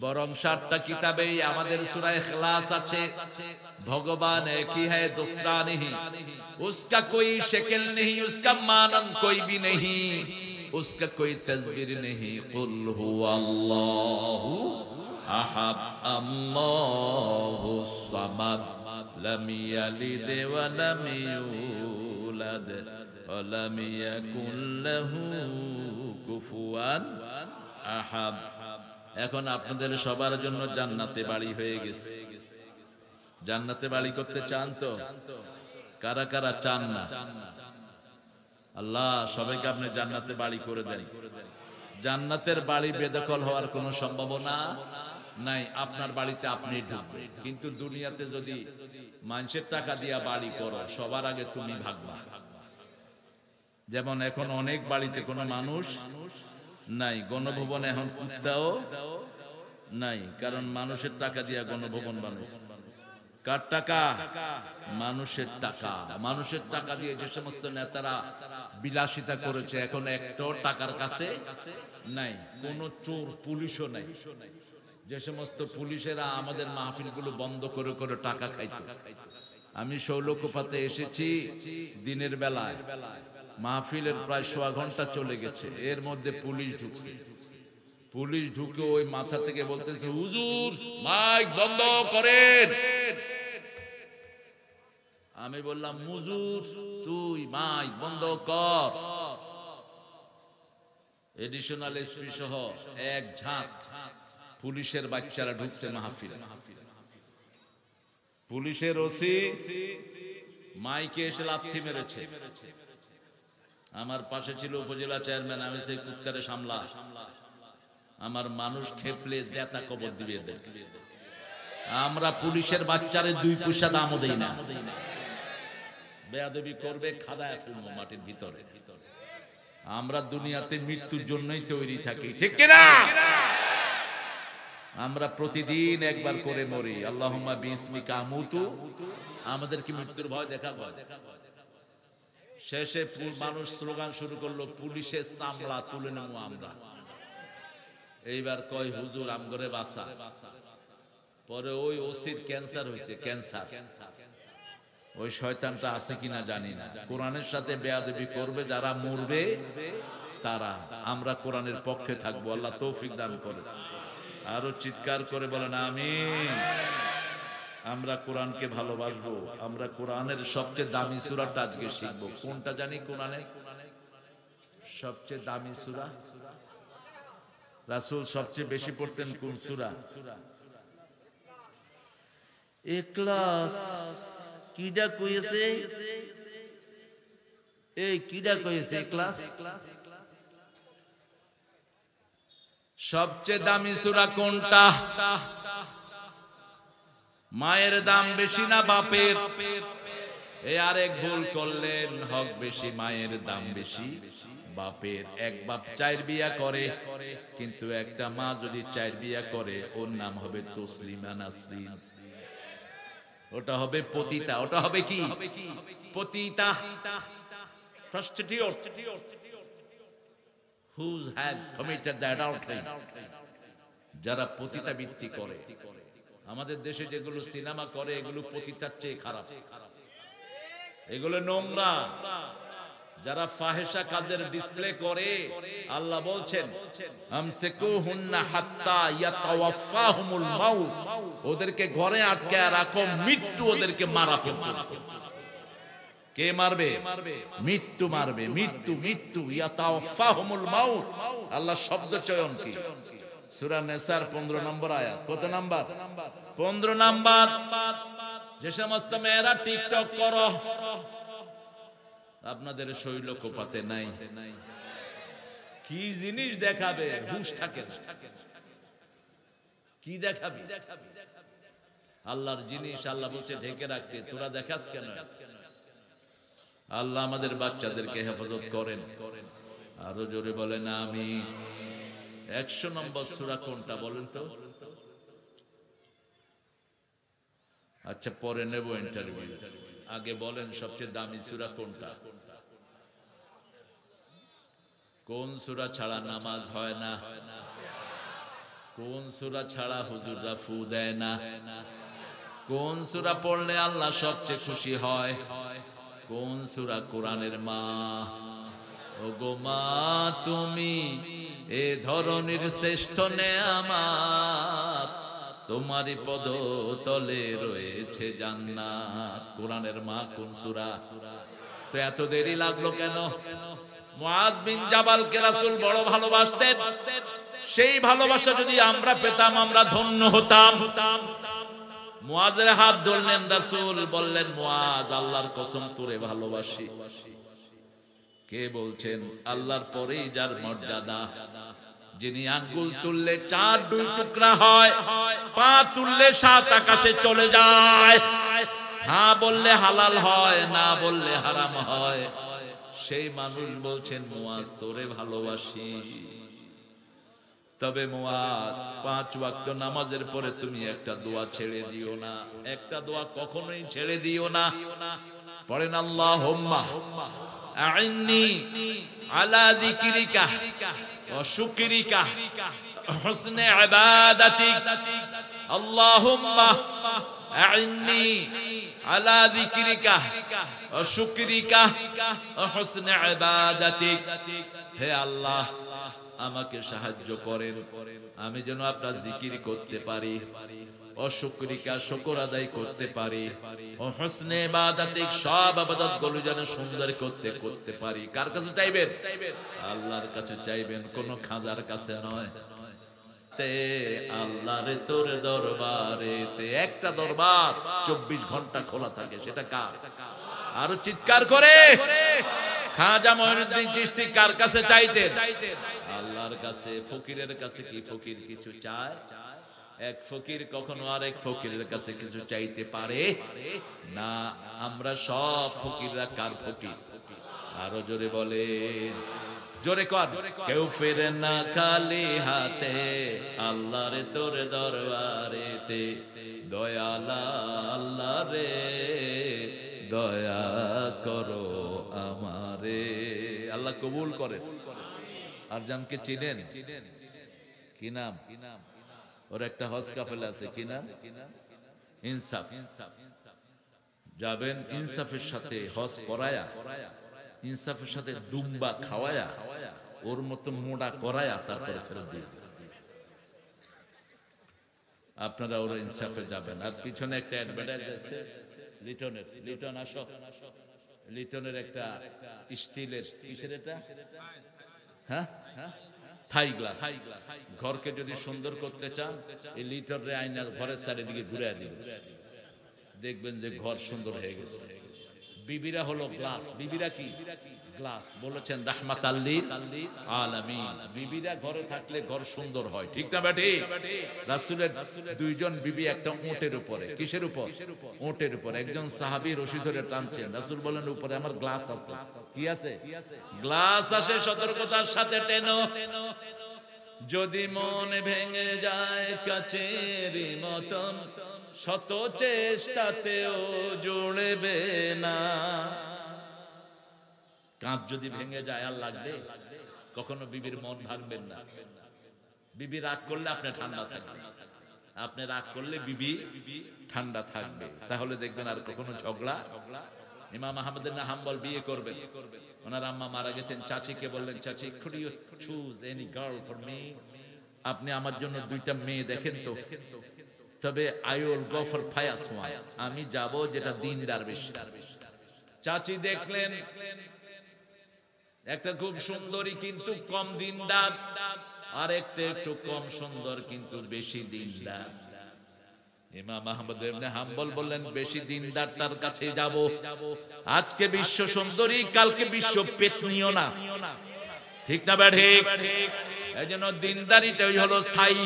বরং 60টা কিতাবেই আমাদের সূরা ইখলাস আছে। ভগবান এক ही है दूसरा नहीं, उसका कोई शक्ल नहीं, उसका मानन कोई भी नहीं, उसका कोई तस्वीर नहीं। कुल हुवल्लाहु अहद अल्लाहु समद लम यलिद व लम यूलद व लम यकुल लाहु कुफुवान আহাদ। এখন আপনাদের সবার জন্য জান্নাতে বাড়ি হয়ে গেছে। জান্নাতে বাড়ি করতে চান তো? কারা কারা চান না? আল্লাহ সবাইকে আপনি জান্নাতে বাড়ি করে দেন। জান্নাতের বাড়ি বেদখল হওয়ার কোনো সম্ভাবনা নাই, আপনার বাড়িতে আপনি ঢুকবেন। কিন্তু দুনিয়াতে যদি মানুষের টাকা দিয়া বাড়ি করো, সবার আগে তুমি ভাগবা। যেমন এখন অনেক বাড়িতে কোনো মানুষ নাই, গণভবন এখন কুত্তাও নাই, কারণ মানুষের টাকা দিয়া গণভবন বানাইছে। কার টাকা? মানুষের টাকা। মানুষের টাকা দিয়ে যে সমস্ত নেতারা বিলাসিতা করেছে, এখন একটাও টাকার কাছে নাই। কোন চোর পুলিশও নাই। যে সমস্ত পুলিশেরা আমাদের মাহফিলগুলো বন্ধ করে করে টাকা খাইতো। আমি শৌলকুপাতে এসেছি দিনের বেলায়, মাহফিলের প্রায় 1.25 ঘন্টা চলে গেছে, এর মধ্যে পুলিশ ঢুকছে। পুলিশ ঢুকে ওই মাথা থেকে বলতেছে, হুজুর মাইক বন্ধ করেন। আমি বললাম, মুজুর তুই মাইক বন্ধ কর। এডিশনাল এসপি সহ এক ঝাঁক পুলিশের বাচ্চারা ঢুকছে মাহফিল। পুলিশের ওসি মাইকে এসে লাথি মেরেছে। আমার পাশে ছিল উপজেলা চেয়ারম্যান, আমি সেই কুত্তারে সামলা। আমার মানুষ খেপলে জেতা কবর দিবে এদের। আমরা পুলিশের বাচ্চারে 2 পয়সা দামও দেই না। বেয়াদবি করবে, খাদায় ফেলবো মাটির ভিতরে। আমরা দুনিয়াতে মৃত্যুর জন্যই তৈরি থাকি, ঠিক কিনা? আমরা প্রতিদিন একবার করে মরি। আল্লাহুম্মা বিসমিকা আমুতু। আমাদের কি মৃত্যুর ভয় দেখাবো? শেষে মানুষ স্লোগান শুরু করলো, পুলিশের চামড়া তুলে নেবো আমরা। এইবার কয়, হুজুর আমগরে বাসা। পরে ওই ওসির ক্যান্সার হয়েছে, ক্যান্সার। ওই শয়তানটা আছে কিনা জানি না। কোরআনের সাথে বেয়াদবি করবে যারা, মরবে তারা। আমরা কোরআনের পক্ষে থাকবো, আল্লাহ তৌফিক দান করে। আরো চিৎকার করে বলেন আমিন। আমরা কোরআনকে ভালোবাসবো। আমরা কোরআনের সবচেয়ে দামি সূরাটা আজকে শিখবো। কোনটা জানি? কোরআনের সবচেয়ে দামি সূরা, রাসূল সবচেয়ে বেশি পড়তেন কোন সূরা? ইখলাস। কিডা কইছে? এই কিডা কইছে ইখলাস? সবচেয়ে দামি সূরা কোনটা? মায়ের দাম বেশি না বাপের? এই আরেক ভুল করলেন, হক বেশি, মায়ের দাম বেশি বাপের এক বাপ 4 বিয়া করে, কিন্তু একটা মা যদি 4 বিয়া করে ওর নাম হবে তসলিমা নাসরিন। ওটা হবে পতিতা, ওটা হবে কি? পতিতা, prostitute who has committed the adultery, যারা পতিতাবৃত্তি করে। আমাদের দেশে যেগুলো সিনেমা করে এগুলো পতিতার চেয়ে খারাপ, এগুলো নোংরা। যারা ফাহেশা কাজের ডিসপ্লে করে, আল্লাহ বলছেন আমসিকুহুন্না হাত্তা ইয়াতাওয়াফাহুমুল মাউত, ওদেরকে ঘরে আটকে রাখো মৃত্যু ওদেরকে মারা পর্যন্ত। কে মারবে? মৃত্যু মারবে, মৃত্যু, মৃত্যু। ইয়াতাওয়াফাহুমুল মাউত, আল্লাহ শব্দ চয়ন কি? সূরা নিসার 15 নম্বর আয়াত। কত নাম্বার? 15 নাম্বার। যে সমস্ত মেয়েরা টিকটক করো, আপনাদের শৈল কোপাতে নাই, কি জিনিস দেখাবে? হুঁশ থাকে না, কি দেখাবি? আল্লাহর জিনিস আল্লাহ বলছে ঢেকে রাখতে, তোরা দেখাস কেন? আল্লাহ আমাদের বাচ্চাদেরকে হেফাজত করেন। আরো জোরে বলেন আমি। 100 নম্বর সূরা কোনটা বলেন তো? আচ্ছা পরে নেব ইন্টারভিউ, আগে বলেন সবচেয়ে দামি সূরা কোনটা? কোন সূরা ছাড়া নামাজ হয় না? কোন সূরা ছাড়া হুজুররা ফু দেয় না? কোন সূরা পড়লে আল্লাহ সবচেয়ে খুশি হয়? কোন সূরা কোরআনের মা? ও গো মা তুমি এ ধরনের শ্রেষ্ঠ নেয়ামত, তোমারই পদ তলে রয়েছে জান্নাত। কোরআনের মা কোন সূরা? তো এত দেরি লাগলো কেন? মুআজ বিন জাবালকে রাসূল বড় ভালোবাসতেন, সেই ভালোবাসা যদি আমরা পেতাম আমরা ধন্য হতাম। মুআজের হাত ধরলেন রাসূল, বললেন মুআজ আল্লাহর কসম তোরে ভালোবাসি। কে বলছেন? আল্লাহর পরেই যার মর্যাদা, যিনি আঙ্গুল তুললে 4 2 টুকরা হয়, পা তুললে 7 আকাশে চলে যায়, হ্যাঁ বললে হালাল হয়, না বললে হারাম হয়, সেই মানুষ বলছেন মুআজ তোরে ভালোবাসি। তবে মুআজ 5 ওয়াক্ত নামাজের পরে তুমি একটা দোয়া ছেড়ে দিও না, একটা দোয়া কখনোই ছেড়ে দিও না। পড়েন আল্লাহুম্মা আইন্নি আলা যিকরিকা ওয়া শুকরিকা হুসনে ইবাদাতিক। আল্লাহুম্মা আইন্নি আলা যিকরিকা ওয়া শুকরিকা ওয়া হুসনে ইবাদাতিক। হে আল্লাহ আমাকে সাহায্য করেন, আমি যেন আপনার জিকির করতে পারি, অশুকরিকা শুকর আদায় করতে পারি, ও হুসনে ইবাদাতিক সব ইবাদত গুলো যেন সুন্দর করতে পারি। কার কাছে চাইবেন? আল্লাহর কাছে চাইবেন, কোন খাজার কাছে নয়। তে আল্লাহর তোর দরবারে তে একটা দরবার 24 ঘন্টা খোলা থাকে, সেটা কার? আরো চিৎকার করে খাজা মঈনুদ্দিন চিশতি কার কাছে চাইতেন? আল্লাহর কাছে। ফকিরের কাছে কি ফকির কিছু চায়? এক ফকির কখনো আরেক ফকিরের কাছে কিছু চাইতে পারে না। আমরা সব ফকিররা কার ফকির? আরো জোরে বলে, জোরে কর। কেউ ফেরে না খালি হাতে আল্লাহর তোর দরবারেতে, দয়ালা আল্লাহ রে দয়া করো আমারে। আল্লাহ কবুল করে। আর জানকে চিনেন? কি নাম? ওর একটা হজ কাফেলা আছে, কি নাম? ইনসাফ। যাবেন ইনসাফের সাথে হজ করায়া, ইনসাফের সাথে দুম্বা খাওয়ায়া, ওর মতো মোড়া করায়া তারপরে ফেরত দিয়ে আপনারা ওরা ইনসাফে যাবেন। আর পিছনে একটা অ্যাডভার্টাইজ আছে লিটনের, লিটন আসো, লিটনের একটা স্টিলের কিসের এটা, হ্যাঁ থাই গ্লাস। ঘরকে যদি সুন্দর করতে চান এই লিটনের আয়না ঘরের চারিদিকে ঘুরে দিন, দেখবেন যে ঘর সুন্দর হয়ে গেছে। বিবিরা হলো গ্লাস। বিবিরা কি? গ্লাস। বলেছেন রাহমাতাল লিল আলামিন। বিবিরা ঘরে থাকলে ঘর সুন্দর হয়, ঠিক না বেটি? রাসূলের দুইজন বিবি একটা উটের উপরে। কিসের উপর? উটের উপর। একজন সাহাবী রশি ধরে টানছেন, রাসূল বলেন উপরে আমার গ্লাস আছে। কি আছে? গ্লাস আছে, সতর্কতার সাথে টেনো। যদি মন ভেঙে যায় কাচের মতন, শত চেষ্টাতেও জুড়বে না। কাঁচ যদি ভেঙে যায় আর লাগবে? কখনো বিবির মন ভাঙবেন না। বিবি রাগ করলে আপনি ঠান্ডা থাকবেন, আপনি রাগ করলে বিবি ঠান্ডা থাকবে, তাহলে দেখবেন আর কখনো ঝগড়া। ইমাম আহমদ ইবনে হাম্বল বিয়ে করবেন, ওনার আম্মা মারা গেছেন। চাচিকে বললেন, চাচি could you choose any girl for me? আপনি আমার জন্য দুইটা মেয়ে দেখেন তো। তবে I will go for pious one, আমি যাব যেটা দিনদার বেশি। চাচি দেখলেন একটা খুব সুন্দরী কিন্তু কম দিনদার, আর একটা একটু কম সুন্দর কিন্তু বেশি দিনদার। ইমাম আহমদ ইবনে হাম্বল বললেন, বেশি দিনদারটার কাছে যাব। আজকে বিশ্ব সুন্দরী, কালকে বিশ্ব পেতনিও না, ঠিক না ঠিক? এইজন্য দিনদারিটাই হলো স্থায়ী।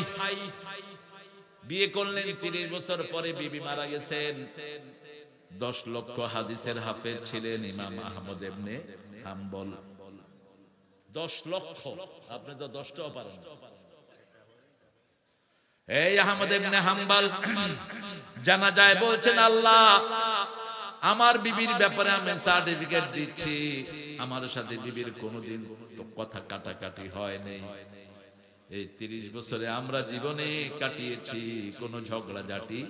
বিয়ে করলেন, 30 বছর পরে বিবি মারা গেছেন। 10 লক্ষ হাদিসের হাফেজ ছিলেন ইমাম আহমদ ইবনে হাম্বল। 10 লক্ষ, আপনি তো 10টাও পারেন। এই আহমদ ইবনে হাম্বল জানাজায় বলছেন, আল্লাহ আমার বিবির ব্যাপারে আমি সার্টিফিকেট দিচ্ছি, আমার সাথে বিবির কোনোদিন কথা কাটাকাটি হয় নাই। এই 30 বছরে আমরা জীবনে কাটিয়েছি, কোনো ঝগড়াঝাটি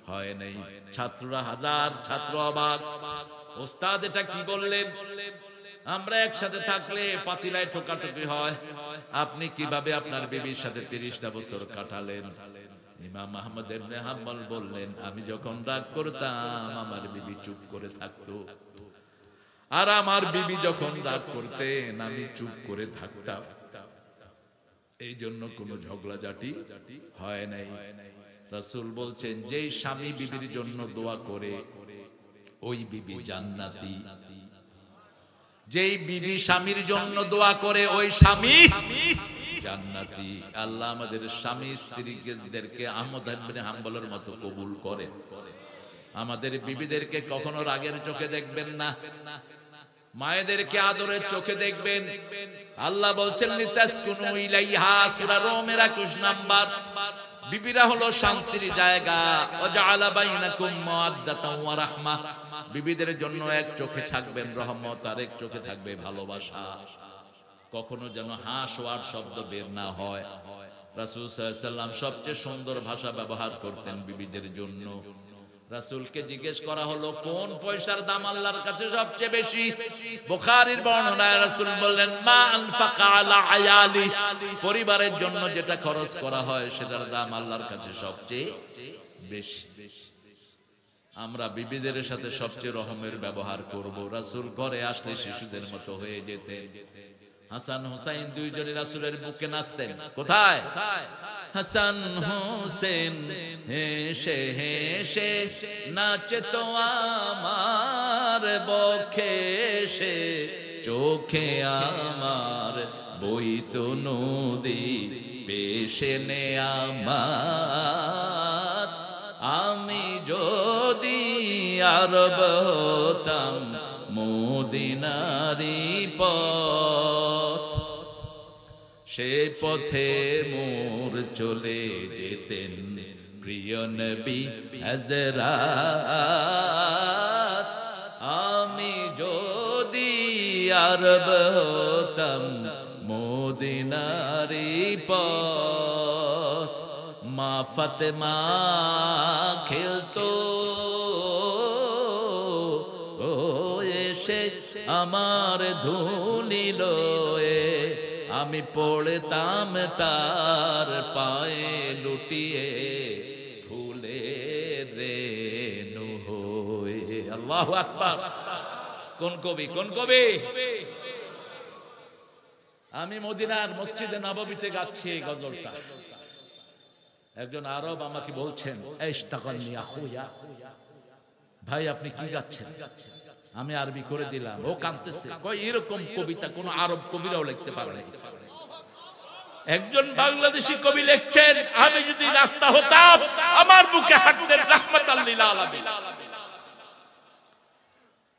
হয় নাই। ছাত্ররা, হাজার ছাত্র অবাক, ওস্তাদ এটা কি বললেন? আমরা একসাথে থাকলে পাতিলায় ঠোকাঠুকি হয়, আপনি কিভাবে আপনার বিবির সাথে 30টা বছর কাটালেন? ইমাম আহমদ ইবনে হাম্বল বললেন, আমি যখন রাগ করতাম আমার বিবি চুপ করে থাকতো, আর আমার বিবি যখন রাগ করতেন আমি চুপ করে থাকতাম। এই জন্য কোনো ঝগড়াঝাটি হয় নাই। রাসূল বলছেন, যেই স্বামী বিবির জন্য দোয়া করে ওই বিবি জান্নাতি। যেই বিবি স্বামীর জন্য দোয়া করে ওই স্বামী জান্নাতি। আল্লাহ আমাদের স্বামী স্ত্রীদেরকে আহমদ ইবনে হাম্বলের মতো কবুল করেন। আমাদের বিবিদেরকে কখনো রাগের চোখে দেখবেন না, মায়েদেরকে আদরের চোখে দেখবেন। আল্লাহ বলছেন, লিতাসকুনু ইলাইহা, সূরা রোমের 21 নাম্বার। বিবিরা হলো শান্তির জায়গা। ওয়াজআলা বাইনাকুম মাওয়াদ্দাতাও ওয়া রাহমা, বিবিদের জন্য এক চোখে থাকবেন রহমত, আর এক চোখে থাকবে ভালোবাসা। কখনো যেন হাসওয়ার শব্দ বের না হয়। রাসূল সাল্লাল্লাহু আলাইহি সাল্লাম সবচেয়ে সুন্দর ভাষা ব্যবহার করতেন বিবিদের জন্য। রাসূলকে জিজ্ঞেস করা হলো, কোন পয়সার দাম আল্লাহর কাছে সবচেয়ে বেশি? বুখারীর বর্ণনায় রাসূল বললেন, মা আনফাকা আলা আয়ালি, পরিবারের জন্য যেটা খরচ করা হয় সেটার দাম আল্লাহর কাছে সবচেয়ে বেশি। আমরা বিবিদের সাথে সবচেয়ে রহমের ব্যবহার করব। রাসূল ঘরে আসলে শিশুদের মতো হয়ে যেতেন। হাসান হুসাইন দুইজনে রাসূলের বুকে নাচতেন। কোথায়? হাসান হোসেন হেসে হেসে নাচে তো আমার বক্ষে সে, চোখে আমার বইত নদী পেশে নে আমার। আমি যদি আরব হতাম মদিনারি পথ, সে পথে মোর চলে যেতেন প্রিয় নবী হযরত। আমি যদি আরব হতাম মদিনারি পথ, মা ফাতেমা খেলতো এসে আমার ধুলি লয়ে, আমি পড়তাম তার পায়ে লুটিয়ে ফুলের রেণু হয়ে। আল্লাহু আকবার। কোন কবি? কোন কবি? আমি মদিনার মসজিদে নববীতে গাচ্ছি এই গজলটা। একজন আরব আমাকে বলছেন, ইশতাগালনি আখুয়া, ভাই আপনি কি গাচ্ছেন? আমি আরবি করে দিলাম, ও কাঁদতেছে, কই এরকম কবিতা কোন আরব কবিরাও লিখতে পারে না। একজন বাংলাদেশি কবি লিখছেন, আমি যদি রাস্তা হতাম আমার বুকে হাঁটতেন রাহমাতাল লিল আলামিন।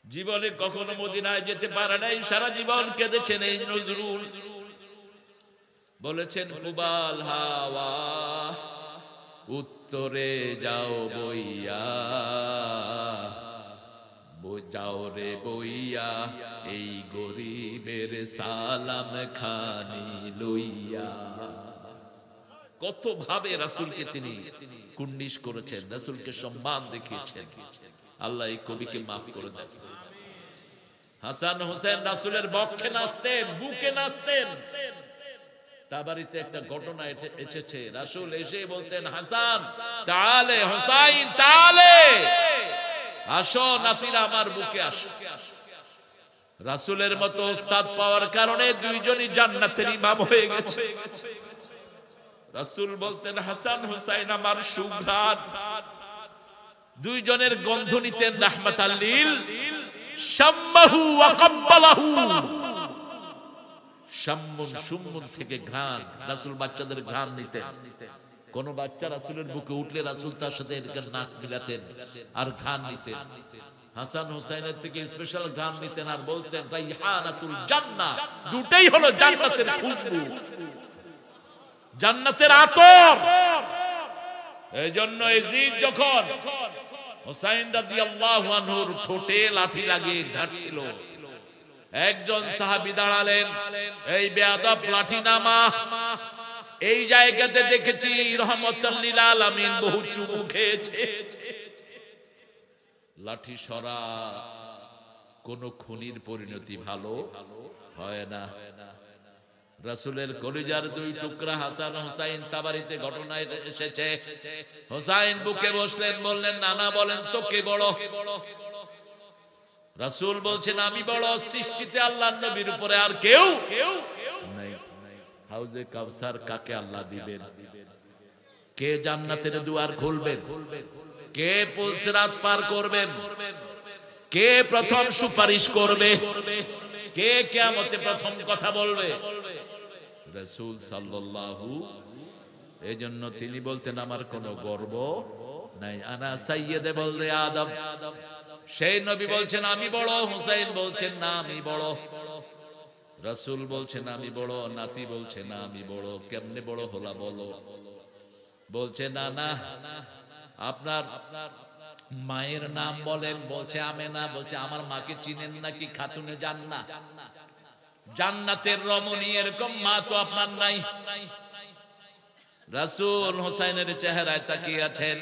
জীবনে কখনো মদিনায় যেতে পারে নাই, সারা জীবন কেঁদেছেন এই নজরুল। বলেছেন পুবাল হাওয়া উত্তরে যাও বইয়া, যাও রে বইয়া এই গরিবের সালাম খানি লইয়া। কত ভাবে রাসূলকে তিনি কুর্নিশ করেছেন, রাসূলকে সম্মান দেখিয়েছেন। আল্লাহ এই কবিকে মাফ করে দেন। হাসান হোসেন রাসূলের বক্ষে নাচতেন, বুকে নাচতেন। তাবারিতে একটা ঘটনা এসেছে, রাসূল এসে বলতেন, হাসান তাআলে, হুসাইন তাআলে, আসো নাতিরা আমার বুকে আসো। রাসূলের মতো উস্তাদ পাওয়ার কারণে দুইজনই জান্নাতের ইমাম হয়ে গেছে। রাসূল বলতেন, হাসান হুসাইন আমার সুঘ্রাণ। দুইজনের গন্ধ নিতেন রাহমাতাল লিল শাম্মাহু ওয়া কাব্বালাহু। শাম্মুন সুম্মুন থেকে ঘ্রাণ, রাসূল বাচ্চাদের ঘ্রাণ নিতেন। কোন বাচ্চা রাসূলের বুকে উঠলে রাসূল তার সাথে এরকম নাক মিলাতেন আর ঘ্রাণ নিতেন। হাসান হুসাইনের থেকে স্পেশাল ঘ্রাণ নিতেন আর বলতেন, রাইহানাতুল জান্নাহ, দুটেই হলো জান্নাতের খুশবু, জান্নাতের আতর। এইজন্য ইয়াজিদ যখন হুসাইন রাদিয়াল্লাহু আনহুর ঠোঁটে লাঠি লাগিয়ে ঘাটছিল, একজন সাহাবী দাঁড়ালেন, এই বেয়াদব লাঠি নামা। এই জায়গাতে দেখেছি রহমাতুল লিল আলামিন বহু চুমু খেয়েছে। লাঠি সরা। কোন খুনির পরিণতি ভালো হয় না। রাসূলের কলিজার দুই টুকরা হাসান হুসাইন, তাবারিতে ঘটনা এসেছে। হুসাইন বুকে বসলেন, বললেন, নানা বলেন তো কে বড়? রাসূল বলছেন, আমি বড়। সৃষ্টিতে আল্লাহর নবীর উপরে আর কেউ নাই। হাউজে কাউসার কাকে আল্লাহ দিবেন? কে জান্নাতের দুয়ার খুলবেন? কে পুলসিরাত পার করবেন? কে প্রথম সুপারিশ করবে? কে কিয়ামতে প্রথম কথা বলবে? রাসূল সাল্লাল্লাহু। এজন্য তিনি বলতেন, আমার কোনো গর্ব নাই, আনা সাইয়্যিদে বলদে আদম। সেই নবী বলছেন আমি বড়, হুসাইন বলছেন না আমি বড়। রাসূল বলছেন আমি বড়, নাতি বলছে না আমি বড়। কেমনে বড় হলা বলো? বলছে না না, আপনার মায়ের নাম বলেন। বলছে আমেনা। বলছে আমার মাকে চিনেন নাকি? খাতুনে জান্নাত, জান্নাতের রমণী, এরকম মা তো আপনার নাই। রাসূল হোসাইনের চেহারায় তাকিয়ে আছেন।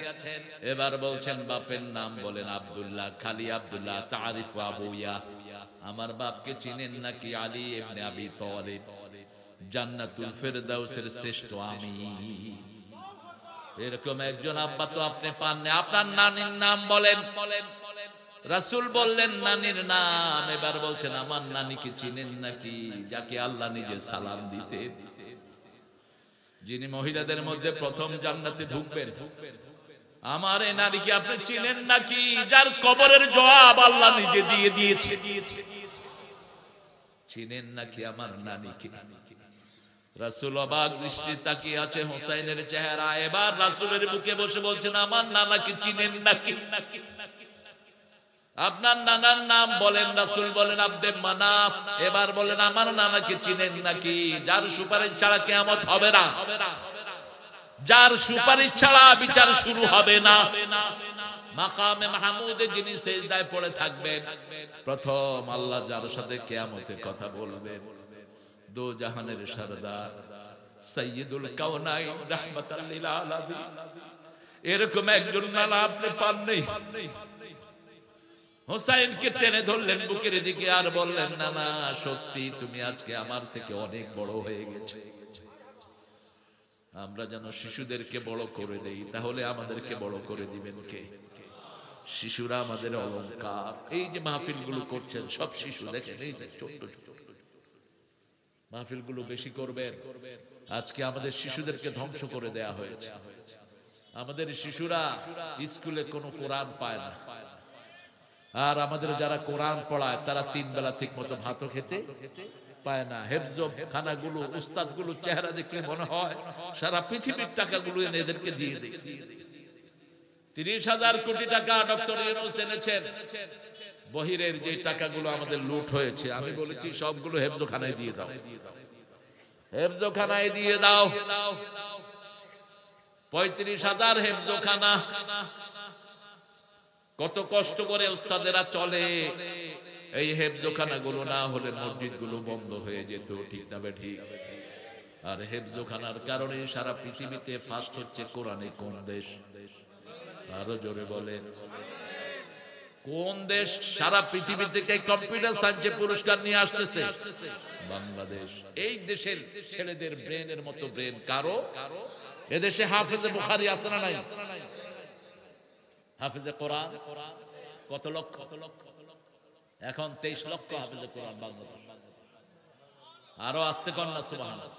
এবার বলছেন বাপের নাম বলেন। আব্দুল্লাহ, খালি আব্দুল্লাহ। তারিফু আবুয়া, আমার বাপকে চিনেন নাকি? আলী ইবনে আবি তালিব, জান্নাতুল ফেরদাউসের শ্রেষ্ঠ আমি। এরকম একজন আব্বা তো আপনি পাননি। আপনার নানির নাম বলেন। রাসূল বললেন নানির নাম। এবার বলছেন আমার নানিকে চিনেন নাকি? যাকে আল্লাহ নিজে সালাম দিতেন, যিনি মহিলাদের মধ্যে প্রথম জান্নাতে ঢুকবেন। আমার এই নারীকে আপনি চিনেন নাকি? যার কবরের জবাব আল্লাহ নিজে দিয়ে দিয়েছে। চিনেন নাকি আমার নানিকে? রাসূল অবাক দৃষ্টি তাকিয়ে আছে হোসাইনের চেহারা। এবার রাসূলের বুকে বসে বলছেন আমার নানাকে চিনেন নাকি? আপনার নানার নাম বলেন। রাসূল বলেন আব্দে মানাফ। এবার বলেন আমার নানাকে চিনেন নাকি? যার সুপারিশ ছাড়া কিয়ামত হবে না, যার সুপারিশ ছাড়া বিচার শুরু হবে না। মাকামে মাহমুদে যিনি সিজদায় পড়ে থাকবেন, প্রথম আল্লাহ যার সাথে কিয়ামতে কথা বলবেন, দো জাহানের সরদার সাইয়্যিদুল কাওনাইন রাহমাতাল লিল আলামিন। এরকম একজন নানা আপনি পাননি। হোসাইনকে টেনে ধরলেন বুকের দিকে আর বললেন নানা, সত্যি তুমি আজকে আমার থেকে অনেক বড় হয়ে গেছে। আমরা যেন শিশুদেরকে বড় করে দেই, তাহলে আমাদেরকে বড় করে দিবেন কে? শিশুরা আমাদের অলংকার। এই যে মাহফিলগুলো করছেন সব শিশু, দেখেন এই যে ছোট্ট ছোট মাহফিলগুলো বেশি করবেন। আজকে আমাদের শিশুদেরকে ধ্বংস করে দেয়া হয়েছে। আমাদের শিশুরা স্কুলে কোনো কোরআন পায় না, আর আমাদের যারা কোরআন পড়ায় তারা 3 বেলা ঠিক মতো ভাতও খেতে পায় না। হেফজ খানাগুলো উস্তাদগুলো চেহারা দেখলে মনে হয় সারা পৃথিবীর টাকাগুলো এনে এদেরকে দিয়ে দেয়। 30,000 কোটি টাকা ডক্টর ইউনূস এনেছেন। বহিরের যে টাকাগুলো আমাদের লুট হয়েছে, আমি বলেছি সবগুলো হেফজখানায় দিয়ে দাও, হেফজখানায় দিয়ে দাও। 35,000 হেফজখানা, কত কষ্ট করে উস্তাদেরা চলে। এই হেফজখানাগুলো না হলে মসজিদগুলো বন্ধ হয়ে যেত, ঠিক না বেঠিক? আর হেফজখানার কারণে সারা পৃথিবীতে ফার্স্ট হচ্ছে কোরআনে কোন দেশ? আরো জোরে বলেন, কোন দেশ সারা পৃথিবী থেকে কম্পিউটার সায়েন্সে পুরস্কার নিয়ে আসতেছে? বাংলাদেশ। এই দেশের ছেলেদের ব্রেনের মতো ব্রেন কারো? এদেশে হাফেজে বুখারী আছে না নাই? হাফেজে কোরআন কত লক্ষ? এখন 23 লক্ষ হাফেজে কোরআন বাংলাদেশ। আরো আসতে কর না সুবহানাল্লাহ।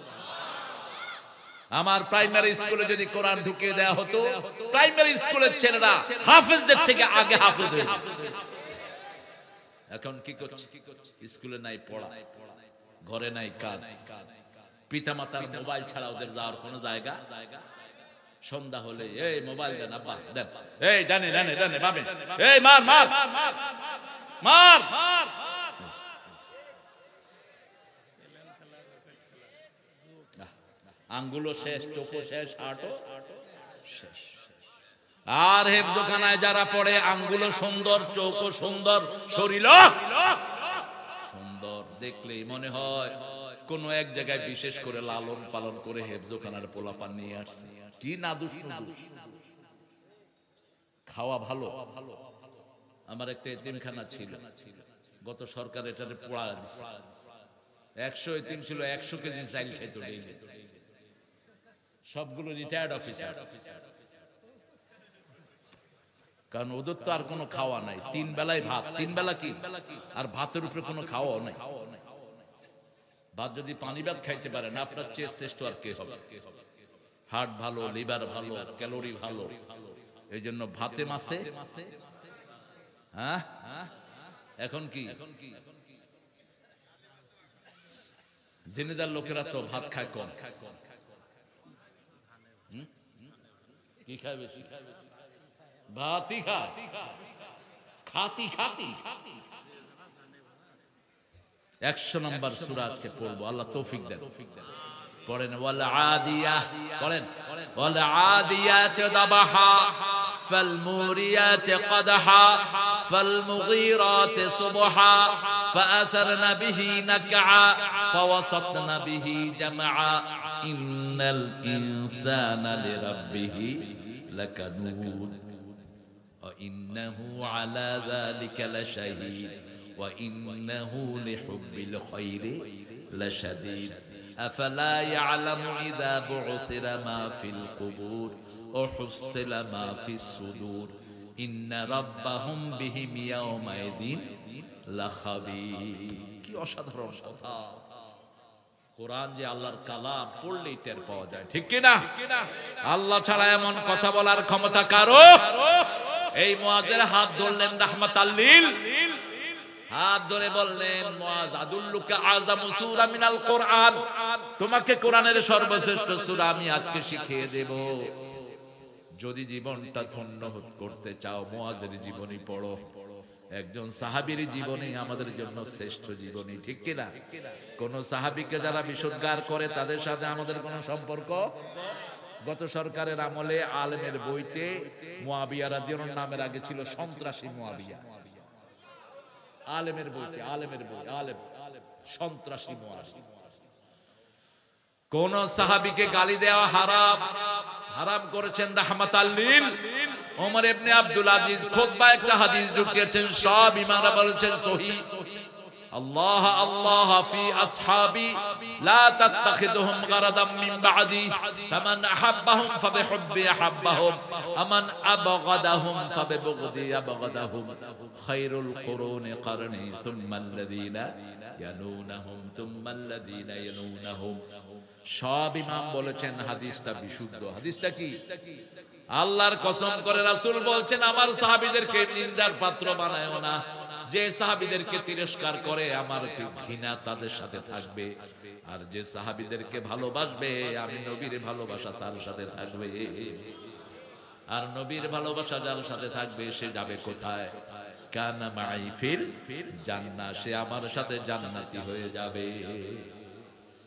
আমার প্রাইমারি স্কুলে যদি কোরআন ঢুকিয়ে দেওয়া হতো, প্রাইমারি স্কুলের ছেলেরা হাফেজদের থেকে আগে হাফেজ হয়ে যেত। এখন কি করছে? স্কুলে নাই পড়া, ঘরে নাই কাজ, পিতামাতার মোবাইল ছাড়া ওদের যাওয়ার কোনো জায়গা। সন্ধ্যা হলে এই মোবাইল দেন আব্বা দেন, এই ডানে ডানে ডানে বামে, এই মার মার মার। আঙ্গুলো শেষ, চোখও শেষ, হাটও শেষ। আর হেফজখানায় যারা পড়ে আঙ্গুলো সুন্দর, চোখও সুন্দর, শরীরও সুন্দর, দেখলেই মনে হয় কোন এক জায়গায় বিশেষ করে লালন পালন করে হেফজখানার পোলাপান নিয়ে আসছে। কি নাদুস নাদুস, খাওয়া ভালো। আমার একটা এতিমখানা ছিল, গত সরকার এটারে পোড়া দিছে। 100 এতিম ছিল, 100 কেজি চাইল খেত ডেইলি। সবগুলো রিটায়ার্ড অফিসার, কারণ ওদের তো আর কোনো খাওয়া নাই। 3 বেলায় ভাত, 3 বেলা কি, আর ভাতের উপরে কোনো খাওয়া নাই। ভাত যদি পানি ভাত খাইতে পারেন, আপনার চেয়ে শ্রেষ্ঠ আর কে হবে? হার্ট ভালো, লিভার ভালো, ক্যালোরি ভালো, এই জন্য ভাতে মাসে। হ্যাঁ, এখন কি জেনেদার লোকেরা তো ভাত খায় কম, কি খায় বেশি? ভাতই খায়, খাতি খাতি। 100 নম্বর সূরা আজকে পড়বো, আল্লাহ তৌফিক দেন। পড়েন ওয়াল আদিয়াহ, পড়েন ওয়াল আদিয়াত দাবাহা ফাল মুরিয়াত কদহা ফাল মুগীরাত সুবহা ফাআসারনা বিহি নাকআ ফাওয়াসাতনা বিহি জামআ ইন্নাল ইনসানা লিরাব্বিহি লাকানুদ ওয়া ইন্নাহু আলা যালিকা লাশাহীদ ওয়া ইন্নাহু লিহুব্বিল খায়রি লাশাদীদ أفلا يعلم إذا بعثر ما في القبور وحصل ما في الصدور إن ربهم بهم يومئذ لخبير। কি অসাধারণ কথা! কোরআন যে আল্লাহর কালাম, পড়লেই টের পাওয়া যায়, ঠিক কি না? আল্লাহ ছাড়া এমন কথা বলার ক্ষমতা কারো? এই মুয়াজের হাত ধরলেন রাহমাতাল লিল, হাত ধরে বললেন মুয়াজ আদুল্লুকা আযামু সূরা মিনাল কোরআন, তোমাকে কোরআনের সর্বশ্রেষ্ঠ সূরা আমি আজকে শিখিয়ে দেব। যদি জীবনটা ধন্য করতে চাও, মুয়াজের জীবনী পড়ো। একজন সাহাবীর জীবনী আমাদের জন্য শ্রেষ্ঠ জীবনী, ঠিক কি না? কোন সাহাবীকে যারা বিশুদ্ধার করে তাদের সাথে আমাদের কোনো সম্পর্ক। গত সরকারের আমলে আলেমের বইতে মুয়াবিয়া রাদিয়াল্লাহু নামের আগে ছিল সন্ত্রাসী মুয়াবিয়া। আলেমের বইতে, আলেমের বই, আলেম সন্ত্রাসী মুয়াবিয়া। কোন সাহাবীকে গালি দেওয়া হারাম, হারাম করেছেন রাহমাতাল লিল ওমর ইবনে আব্দুল আজিজ। খুতবায় একটা হাদিস ঢুকিয়েছেন, সব ইমামরা বলেছেন সহিহ। আল্লাহ আল্লাহ ফি আসহাবি লা তাত্তাখিযুহুম গারাদাম মিন বা'দি ফামান আহাব্বাহুম ফাবিহুব্বি আহাব্বাহুম আমান আবগাদাহুম ফাবিবুগদি আবগাদাহুম খায়রুল কুরুনি করনি সুম্মা আল্লাযীনা ইয়ালুনাহুম সুম্মা আল্লাযীনা ইয়ালুনাহুম। সব ইমাম বলেছেন হাদিসটা বিশুদ্ধ। হাদিসটা কি? আল্লাহর কসম করে রাসূল বলছেন, আমার সাহাবীদেরকে নিন্দার পাত্র বানায়ও না। যে সাহাবীদেরকে তিরস্কার করে আমার ঘৃণা তাদের সাথে থাকবে, আর যে সাহাবীদেরকে ভালোবাসবে আমি নবীর ভালোবাসা তার সাথে থাকবে। আর নবীর ভালোবাসা যার সাথে থাকবে সে যাবে কোথায়? কানা মাই ফিল জান্নাহ, সে আমার সাথে জান্নাতি হয়ে যাবে।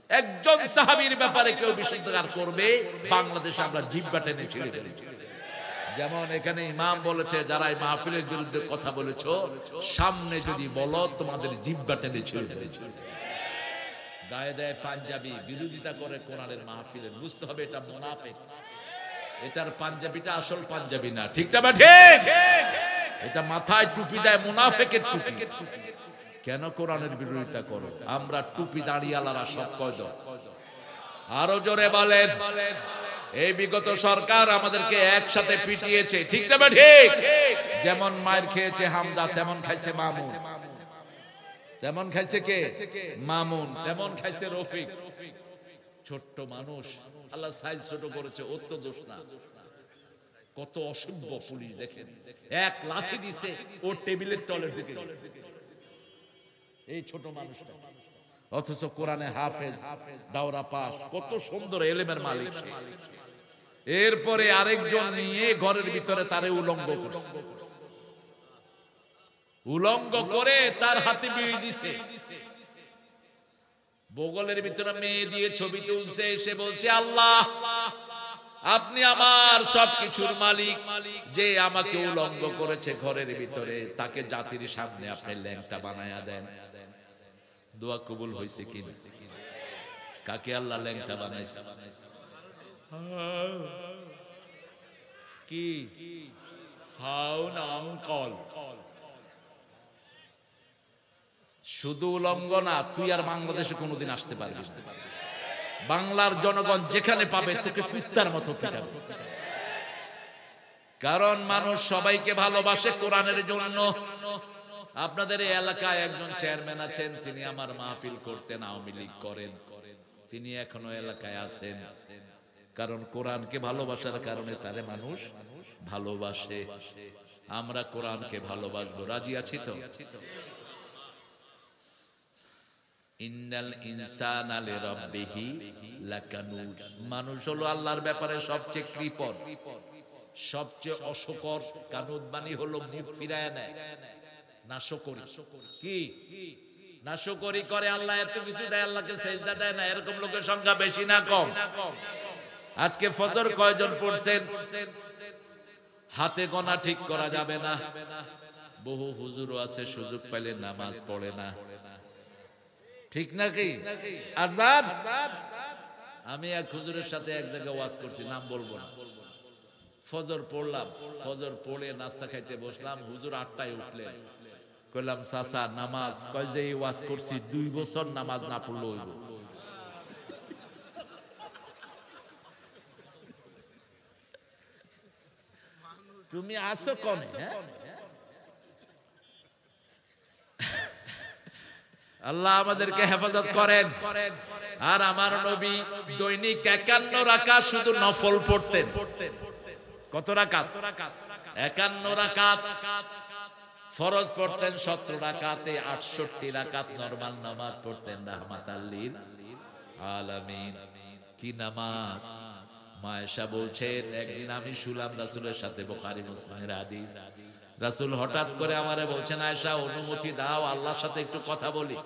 একজন সাহাবীর ব্যাপারে কেউ বিশুদ্ধগার করবে, বাংলাদেশে আমরা জিহ্বা টেনে ছিঁড়ে ফেলি। যেমন এখানে ইমাম বলেছে, যারা এই মাহফিলের বিরুদ্ধে কথা বলেছো, সামনে যদি বলো তোমাদের জিহ্বা টেনে ছিঁড়ে ফেলেছি। গায়ে দেয় পাঞ্জাবি, বিরোধিতা করে কোরআনের মাহফিলের, বুঝতে হবে এটা মুনাফিক। এটার পাঞ্জাবিটা আসল পাঞ্জাবি না, ঠিক না? ঠিক। এটা মাথায় টুপি দেয়, মুনাফিকের টুপি। কেন কোরআনের বিরোধিতা করো? আমরা টুপি দাঁড়িয়ালারা সব কয়জন? আরো জোরে বলেন। এই বিগত সরকার আমাদেরকে একসাথে পিটিয়েছে, ঠিক না? ঠিক। যেমন মায়ের খেয়েছে হামজা, তেমন খাইছে মামুন। তেমন খাইছে কে? মামুন। তেমন খাইছে রফিক। ছোট্ট মানুষ, আল্লাহ সাইজ ছোট করেছে, ওর তো দোষ না। কত অসভ্য পুলিশ দেখেন, এক লাঠি দিছে ওর টেবিলের তলের দিকে, এই ছোট মানুষটা। অথচ কোরআনে হাফেজ, দাওরা পাস, কত সুন্দর এলেমের মালিক। এরপরে আরেকজন নিয়ে ঘরের ভিতরে তারে উলঙ্গ করছে। উলঙ্গ করে তার হাতে বিড়ি দিছে। বগলের ভিতরে মেয়ে দিয়ে ছবি তুলছে। সে বলছে, আল্লাহ আপনি আমার সবকিছুর মালিক, যে আমাকে উলঙ্গ করেছে ঘরের ভিতরে, তাকে জাতির সামনে আপনি ল্যাংটা বানায়া দেন। দোয়া কবুল হয়েছে কিনা? কাকে আল্লাহ ল্যাংটা বানাইছে? কি হাউ না অঙ্কল? শুধু উলঙ্গ না, তুই আর বাংলাদেশে কোনোদিন আসতে পারবি না। বাংলার জনগণ যেখানে পাবে তোকে কুত্তার মতো পিটাবে। কারণ মানুষ সবাইকে ভালোবাসে কোরআনের জন্য। আপনাদের এই এলাকায় একজন চেয়ারম্যান আছেন, তিনি আমার মাহফিল করতেন, আওয়ামী লীগ করেন, তিনি এখনো এলাকায় আছেন। কারণ কোরআনকে ভালোবাসার কারণে তারে মানুষ ভালোবাসে। আমরা কোরআনকে ভালোবাসবো, রাজি আছি তো? ইন্নাল ইনসানা লিরাব্বিহি লাকানুজ। মানুষ হলো আল্লাহর ব্যাপারে সবচেয়ে কৃপণ, সবচেয়ে অশকর। কানুদ মানে হলো মুখ ফিরায় নেয়, নাশকরি। কি নাশকরি করে? আল্লাহ এত কিছু দেয়, আল্লাহকে সেজদা দেয় না। এরকম লোকের সংখ্যা বেশি না কম? আজকে ফজর কয়জন পড়ছেন? হাতে গোনা ঠিক করা যাবে না। বহু হুজুরও আছে সুযোগ পাইলে নামাজ পড়ে না, ঠিক নাকি? আজান। আমি এক হুজুরের সাথে এক জায়গায় ওয়াজ করছি, নাম বলবো না। ফজর পড়লাম, ফজর পড়ে নাস্তা খাইতে বসলাম। হুজুর 8টায় উঠলেন। কইলাম, চাচা নামাজ? কয় যে ওয়াজ করছি 2 বছর নামাজ না পড়লে হইব। তুমি আসো কোন? আল্লাহ আমাদেরকে হেফাজত করেন। আর আমার নবী দৈনিক 51 রাকাত শুধু নফল পড়তেন। কত রাকাত? 51 রাকাত। ফরজ পড়তেন 17 রাকাতে, 68 রাকাত নরমাল নামাজ পড়তেন রাহমাতাল লিল আলামিন। কি নামাজ! মায়েশা বলছেন, একদিন আমি শুলাম রাসূলের সাথে, বুখারী মুসলিমের হাদিস। রাসূল হঠাৎ করে আমারে বলছেন, আয়েশা অনুমতি দাও আল্লাহর সাথে একটু কথা বলি।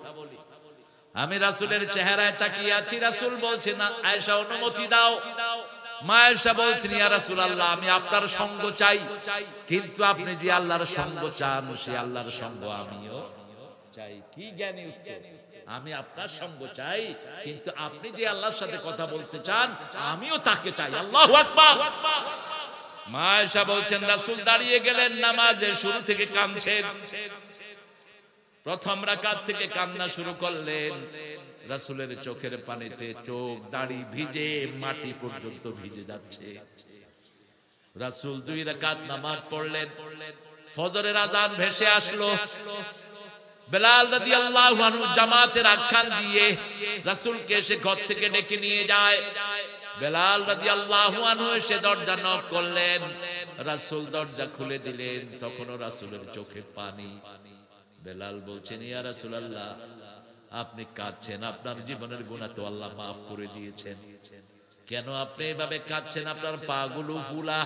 আমি রাসূলের চেহারায় তাকিয়ে আছি। রাসূল বলছেন, আয়েশা অনুমতি দাও। মায়েশা বলছেন, ইয়া রাসূলুল্লাহ আমি আপনার সঙ্গ চাই, কিন্তু আপনি যে আল্লাহর সঙ্গ চান সে আল্লাহর সঙ্গ আমিও চাই। কি জ্ঞানী উত্তর! আমি আপনার সঙ্গ চাই, কিন্তু আপনি যে আল্লাহর সাথে কথা বলতে চান আমিও তাকে চাই। আল্লাহু আকবার। মায়েশা বলছেন, রাসূল দাঁড়িয়ে গেলেন, নামাজের শুরু থেকে কাঁদছেন। প্রথম রাকাত থেকে কান্না শুরু করলেন। রাসূলের চোখের পানিতে চোখ দাড়ি ভিজে মাটি পর্যন্ত ভিজে যাচ্ছে। রাসূল 2 রাকাত নামাজ পড়লেন। ফজরের আযান ভেসে আসলো। বেলাল রাদিয়াল্লাহু আনহু জামাতের আখ্যান দিয়ে রাসূলকে এসে ঘর থেকে ডেকে নিয়ে যায়। বেলাল রাদিয়াল্লাহু আনহু এসে দরজা নক করলেন। রাসূল দরজা খুলে দিলেন। তখনও রাসূলের চোখে পানি। বেলাল বলছেন, ইয়া রাসূলুল্লাহ, আপনি কাঁদছেন, আপনার জীবনের গুনাহ তো আল্লাহ মাফ করে দিয়েছেন, কেন আপনি এভাবে কাঁদছেন? আপনার পাগুলো ফুলা,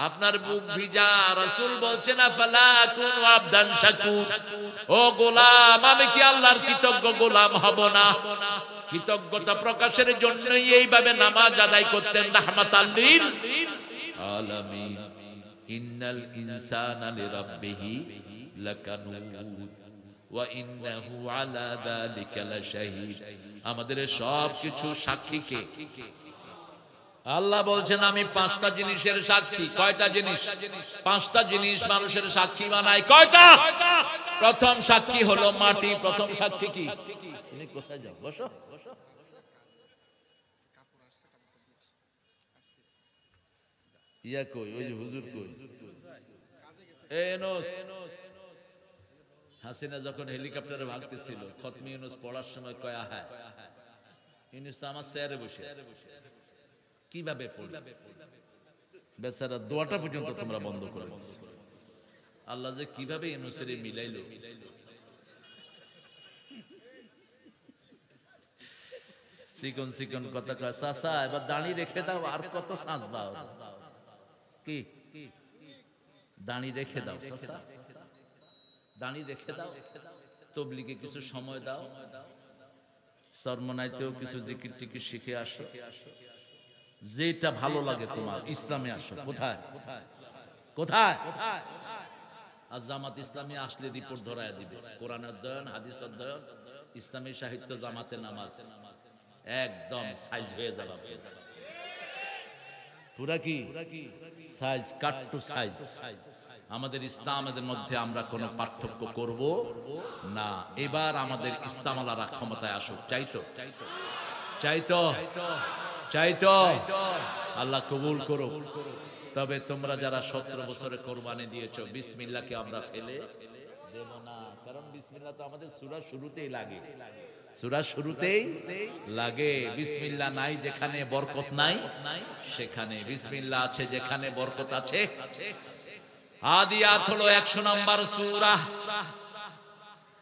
আপনার বুক ভিজা। রাসূল বলছেন, আফালা আকুনু আবদান শাকুর, ও গোলাম, আমি কি আল্লাহর কৃতজ্ঞ গোলাম হব না? কৃতজ্ঞতা প্রকাশের জন্যই এইভাবে নামাজ আদায় করতেন রাহমাতাল লিল আলামিন। ইন্নাল ইনসানা লিরাব্বিহি লাকানুদ ওয়া ইন্নাহু আলা যালিকা লাশাহীদ। আমাদের সব কিছু সাক্ষীকে আল্লাহ বলছেন, আমি 5টা জিনিসের সাক্ষী। কয়টা জিনিস? 5টা জিনিস মানুষের সাক্ষী বানায়। কয়টা? প্রথম সাক্ষী হলো মাটি। প্রথম সাক্ষী কি? তুমি কোথায় যাও? বসো। ইয়া কই? ওই যে হুজুর কই? এনোস হাসিনা যখন হেলিকপ্টারে ভাগতেছিল, খতমে ইউনূস পড়ার সময় কয়, হ্যাঁ ইউনূস তো আমার চেয়ারে বসে আছে, কিভাবে পড়বে? বেচারা দোয়াটা পর্যন্ত তোমরা বন্ধ করে দিয়েছো। আল্লাহ যে কিভাবে ইউনূসের মিলাইলো। চিকন চিকন কথা কয়, চাচা এবার দাঁড়িয়ে রেখে দাও, আর কত সাজবা? কি দাঁড়ি রেখে দাও চাচা, দাঁড়ি রেখে দাও, তবলিগে কিছু সময় দাও, সরমনাইতেও কিছু জিকির টিকির শিখে আসো, যেটা ভালো লাগে তোমার, ইসলামে আসো। কোথায় কোথায়? আর জামাত ইসলামী আসলে রিপোর্ট ধরায় দিবে। কোরআন অধ্যয়ন, হাদিস অধ্যয়ন, ইসলামী সাহিত্য, জামাতে নামাজ, একদম সাইজ হয়ে যাবে পুরা। কি সাইজ? কাট টু সাইজ। আমাদের ইসলামের মধ্যে আমরা কোনো পার্থক্য করব না। এবার আমাদের ইসলামওয়ালারা ক্ষমতায় আসুক। চাইতো চাইতো চাইতো আল্লাহ কবুল করুক। তবে তোমরা যারা 17 বছরে কোরবানি দিয়েছো, বিসমিল্লাহকে আমরা ফেলে দেব না। কারণ বিসমিল্লাহ তো আমাদের সূরা শুরুতেই লাগে। সূরা শুরুতেই লাগে। বিসমিল্লাহ নাই যেখানে বরকত নাই সেখানে, বিসমিল্লাহ আছে যেখানে বরকত আছে। আদিয়াত হলো 100 নম্বর সূরা।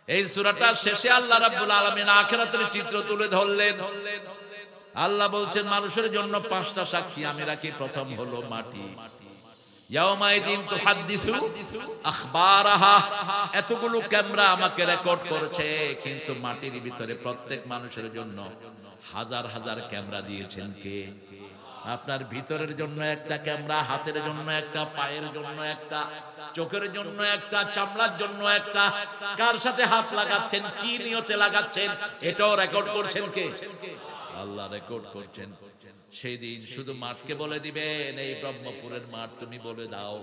এই সূরাটার শেষে আল্লাহ রাব্বুল আলামিন আখিরাতের চিত্র তুলে ধরলেন। আল্লাহ বলছেন, মানুষের জন্য 5টা সাক্ষী আমি রাখি। প্রথম হলো মাটি। ইয়াউমাইদিন তুহাদ্দিসু আখবারাহা। এতগুলো ক্যামেরা আমাকে রেকর্ড করেছে, কিন্তু মাটির ভিতরে প্রত্যেক মানুষের জন্য হাজার হাজার ক্যামেরা দিয়েছেন কে? আপনার ভিতরের জন্য একটা ক্যামেরা, হাতের জন্য একটা, পায়ের জন্য একটা, চোখের জন্য একটা, চামড়ার জন্য একটা। কার সাথে হাত লাগাচ্ছেন, কি নিয়তে লাগাচ্ছেন, এটাও রেকর্ড করছেন কে? আল্লাহ রেকর্ড করছেন। সেই দিন শুধু মাঠকে বলে দিবেন, এই ব্রহ্মপুরের মাঠ তুমি বলে দাও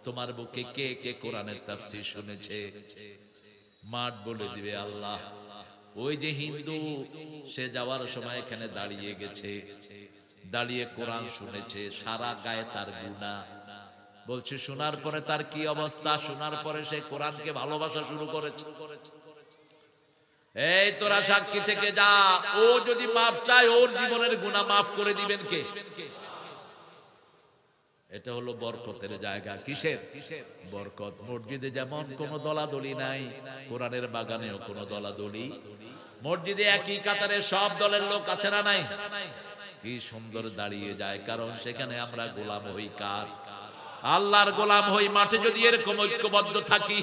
তোমার বুকে কে কে কোরআনের তাফসীর শুনেছে। মাঠ বলে দিবে আল্লাহ। ওই যে হিন্দু, সে যাওয়ার সময় এখানে দাঁড়িয়ে গেছে, দাঁড়িয়ে কোরআন শুনেছে, সারা গায়ে তার গুনাহ। বলছে শোনার পরে তার কি অবস্থা? শোনার পরে সে কোরআনকে ভালোবাসা শুরু করেছে। এই তোরা সাক্ষী থেকে যা, ও যদি মাপ চায় ওর জীবনের গুনাহ মাফ করে দিবেন কে? এটা হলো বরকতের জায়গা। কিসের বরকত? মসজিদে যেমন কোনো দলাদলি নাই, কোরআনের বাগানেও কোনো দলাদলি। মসজিদে একই কাতারে সব দলের লোক আছে না নাই? কি সুন্দর দাঁড়িয়ে যায়, কারণ সেখানে আমরা গোলাম হই কার? আল্লাহর গোলাম হই। মাঠে যদি এরকম ঐক্যবদ্ধ থাকি,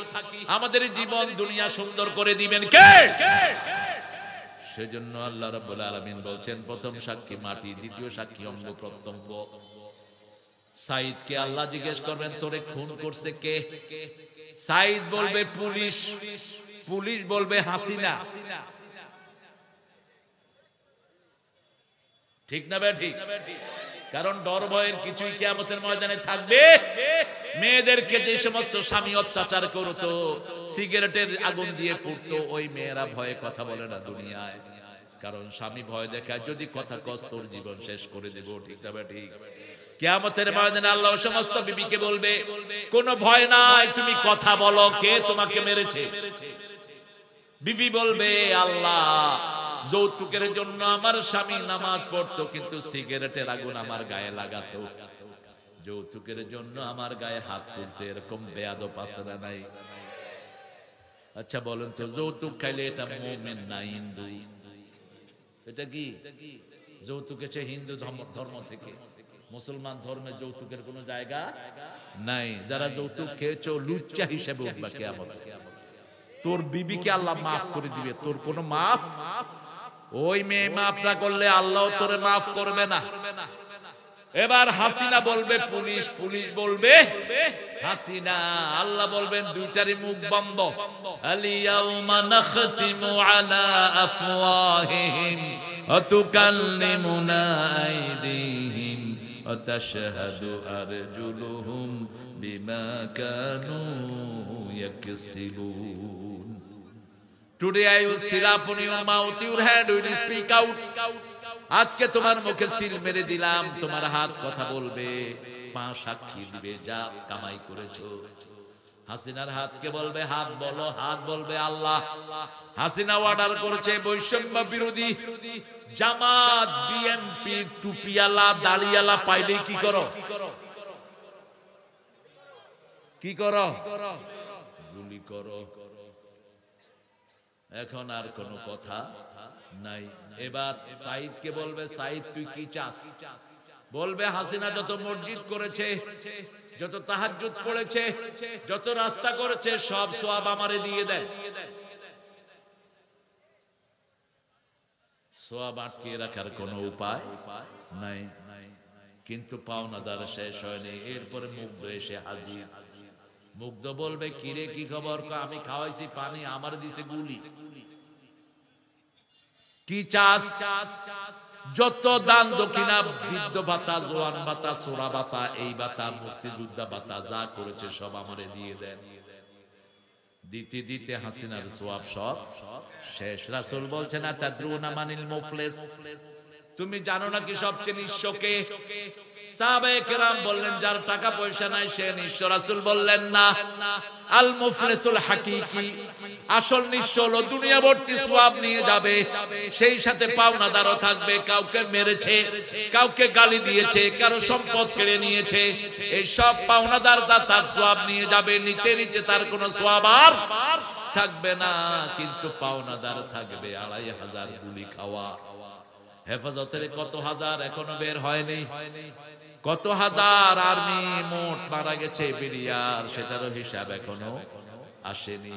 আমাদের জীবন দুনিয়া সুন্দর করে দিবেন কে? সেজন্য আল্লাহ রাব্বুল আলামিন বলছেন, প্রথম সাক্ষী মাটি, দ্বিতীয় সাক্ষী অঙ্গ প্রত্যঙ্গ। সাইদকে আল্লাহ জিজ্ঞেস করবেন, তোরে খুন করছে কে? সাইদ বলবে পুলিশ, পুলিশ বলবে হাসিনা। ঠিক না বে ঠিক? কারণ ডর ভয়ের কিছুই কিয়ামতের ময়দানে থাকবে। মেয়েদেরকে যে সমস্ত স্বামী অত্যাচার করতো, সিগারেটের আগুন দিয়ে পুড়তো, ওই মেয়েরা ভয়ে কথা বলে না দুনিয়ায়। কারণ স্বামী ভয় দেখায়, যদি কথা কস তোর জীবন শেষ করে দেব। ঠিক না বে ঠিক? কিয়ামতের ময়দানে আল্লাহ সমস্ত বিবিকে বলবে, কোনো ভয় নাই, তুমি কথা বলো, কে তোমাকে মেরেছে? বিবি বলবে, আল্লাহ, যৌতুকের জন্য আমার স্বামী নামাজ পড়তো, কিন্তু সিগারেটের আগুন আমার গায়ে লাগাতো। যৌতুকের জন্য আমার গায়ে হাত তুলতে, এরকম বেয়াদব আছে না নাই? আচ্ছা বলেন তো, যৌতুক খাইলে এটা মুমিন না হিন্দু? এটা কি যৌতুক? এসে হিন্দু ধর্ম থেকে, মুসলমান ধর্মে যৌতুকের কোনো জায়গা নাই। যারা যৌতুক খেয়েছো লুচ্চা হিসেবে উঠবা কিয়ামতে। তোর বিবিকে আল্লাহ মাফ করে দিবে, তোর কোনো মাফ। ওই মেয়ে মাফ না করলে আল্লাহ তোরে মাফ করবে না। এবার হাসিনা বলবে পুলিশ, পুলিশ বলবে হাসিনা। আল্লাহ বলবেন দুইটারই মুখ বন্ধ। আলিয়াউমা নাখতিমু আলা আফওয়াহিহিম ওয়া তুকাল্লিমুনা আইদিহিম ওয়া তাশহাদু আরজুলুহুম বিমা Kanu ইয়াকসিবুন। Today I will seal upon your mouth, your hand will speak out. আজকে তোমার মুখে সিল মেরে দিলাম, তোমার হাত কথা বলবে, পা সাক্ষী দিবে যা কামাই করেছো। হাসিনার হাতকে বলবে হাত বলো, হাত বলবে আল্লাহ। হাসিনা অর্ডার করেছে বৈষম্য বিরোধী জামাত, বিএনপি, টুপিয়ালা, দাড়িয়ালা পাইলেই কি করো? কি করো? গুলি করো। এখন আর কোনো কথা নাই। এবার সাইদকে বলবে, সাইদ তুই কি চাস? বলবে হাসিনা যত মসজিদ করেছে, যত তাহাজ্জুদ পড়েছে, যত রাস্তা করেছে, সব সওয়াব আমারে দিয়ে দেয়। সওয়াব আটকিয়ে রাখার কোনো উপায় নাই। কিন্তু পাওনাদার শেষ হয়নি। এরপরে মুগ্ধ এসে হাজির। মুগ্ধ বলবে, কিরে কি খবর? আমি খাওয়াইছি পানি, আমার দিছে গুলি। কি চাস? যত দান দক্ষিণা, বৃদ্ধ ভাতা, জোয়ান ভাতা, সোরা ভাতা, এই ভাতা, মুক্তিযোদ্ধা ভাতা যা করেছে সব আমারে দিয়ে দেন। দিতে দিতে হাসিনার সওয়াব সব শেষ। রাসূল বলছেন, তাদরুনা মানিল মুফলিস, তুমি জানো নাকি সবচেয়ে নিঃস্বকে? সাহাবায়ে কেরাম বললেন, যার টাকা পয়সা নাই সে নিঃস্ব। রাসূল বললেন, না, আল মুফলিসুল হাকিকি, আসল নিঃস্ব হলো দুনিয়া ভর্তি সওয়াব নিয়ে যাবে, সেই সাথে পাওনাদারও থাকবে। কাউকে মেরেছে, কাউকে গালি দিয়েছে, কারো সম্পদ কেড়ে নিয়েছে, এই সব পাওনাদার তার সওয়াব নিয়ে যাবে। নিতে নিতে তার কোনো সওয়াব আর থাকবে না, কিন্তু পাওনাদার থাকবে ২৫০০ গুলি খাওয়া। হেফাজতের কত হাজার এখনো বের হয়নি, কত হাজার আর্মি মোট মারা গেছে বিলিয়ার, সেটারও হিসাব এখনো আসেনি।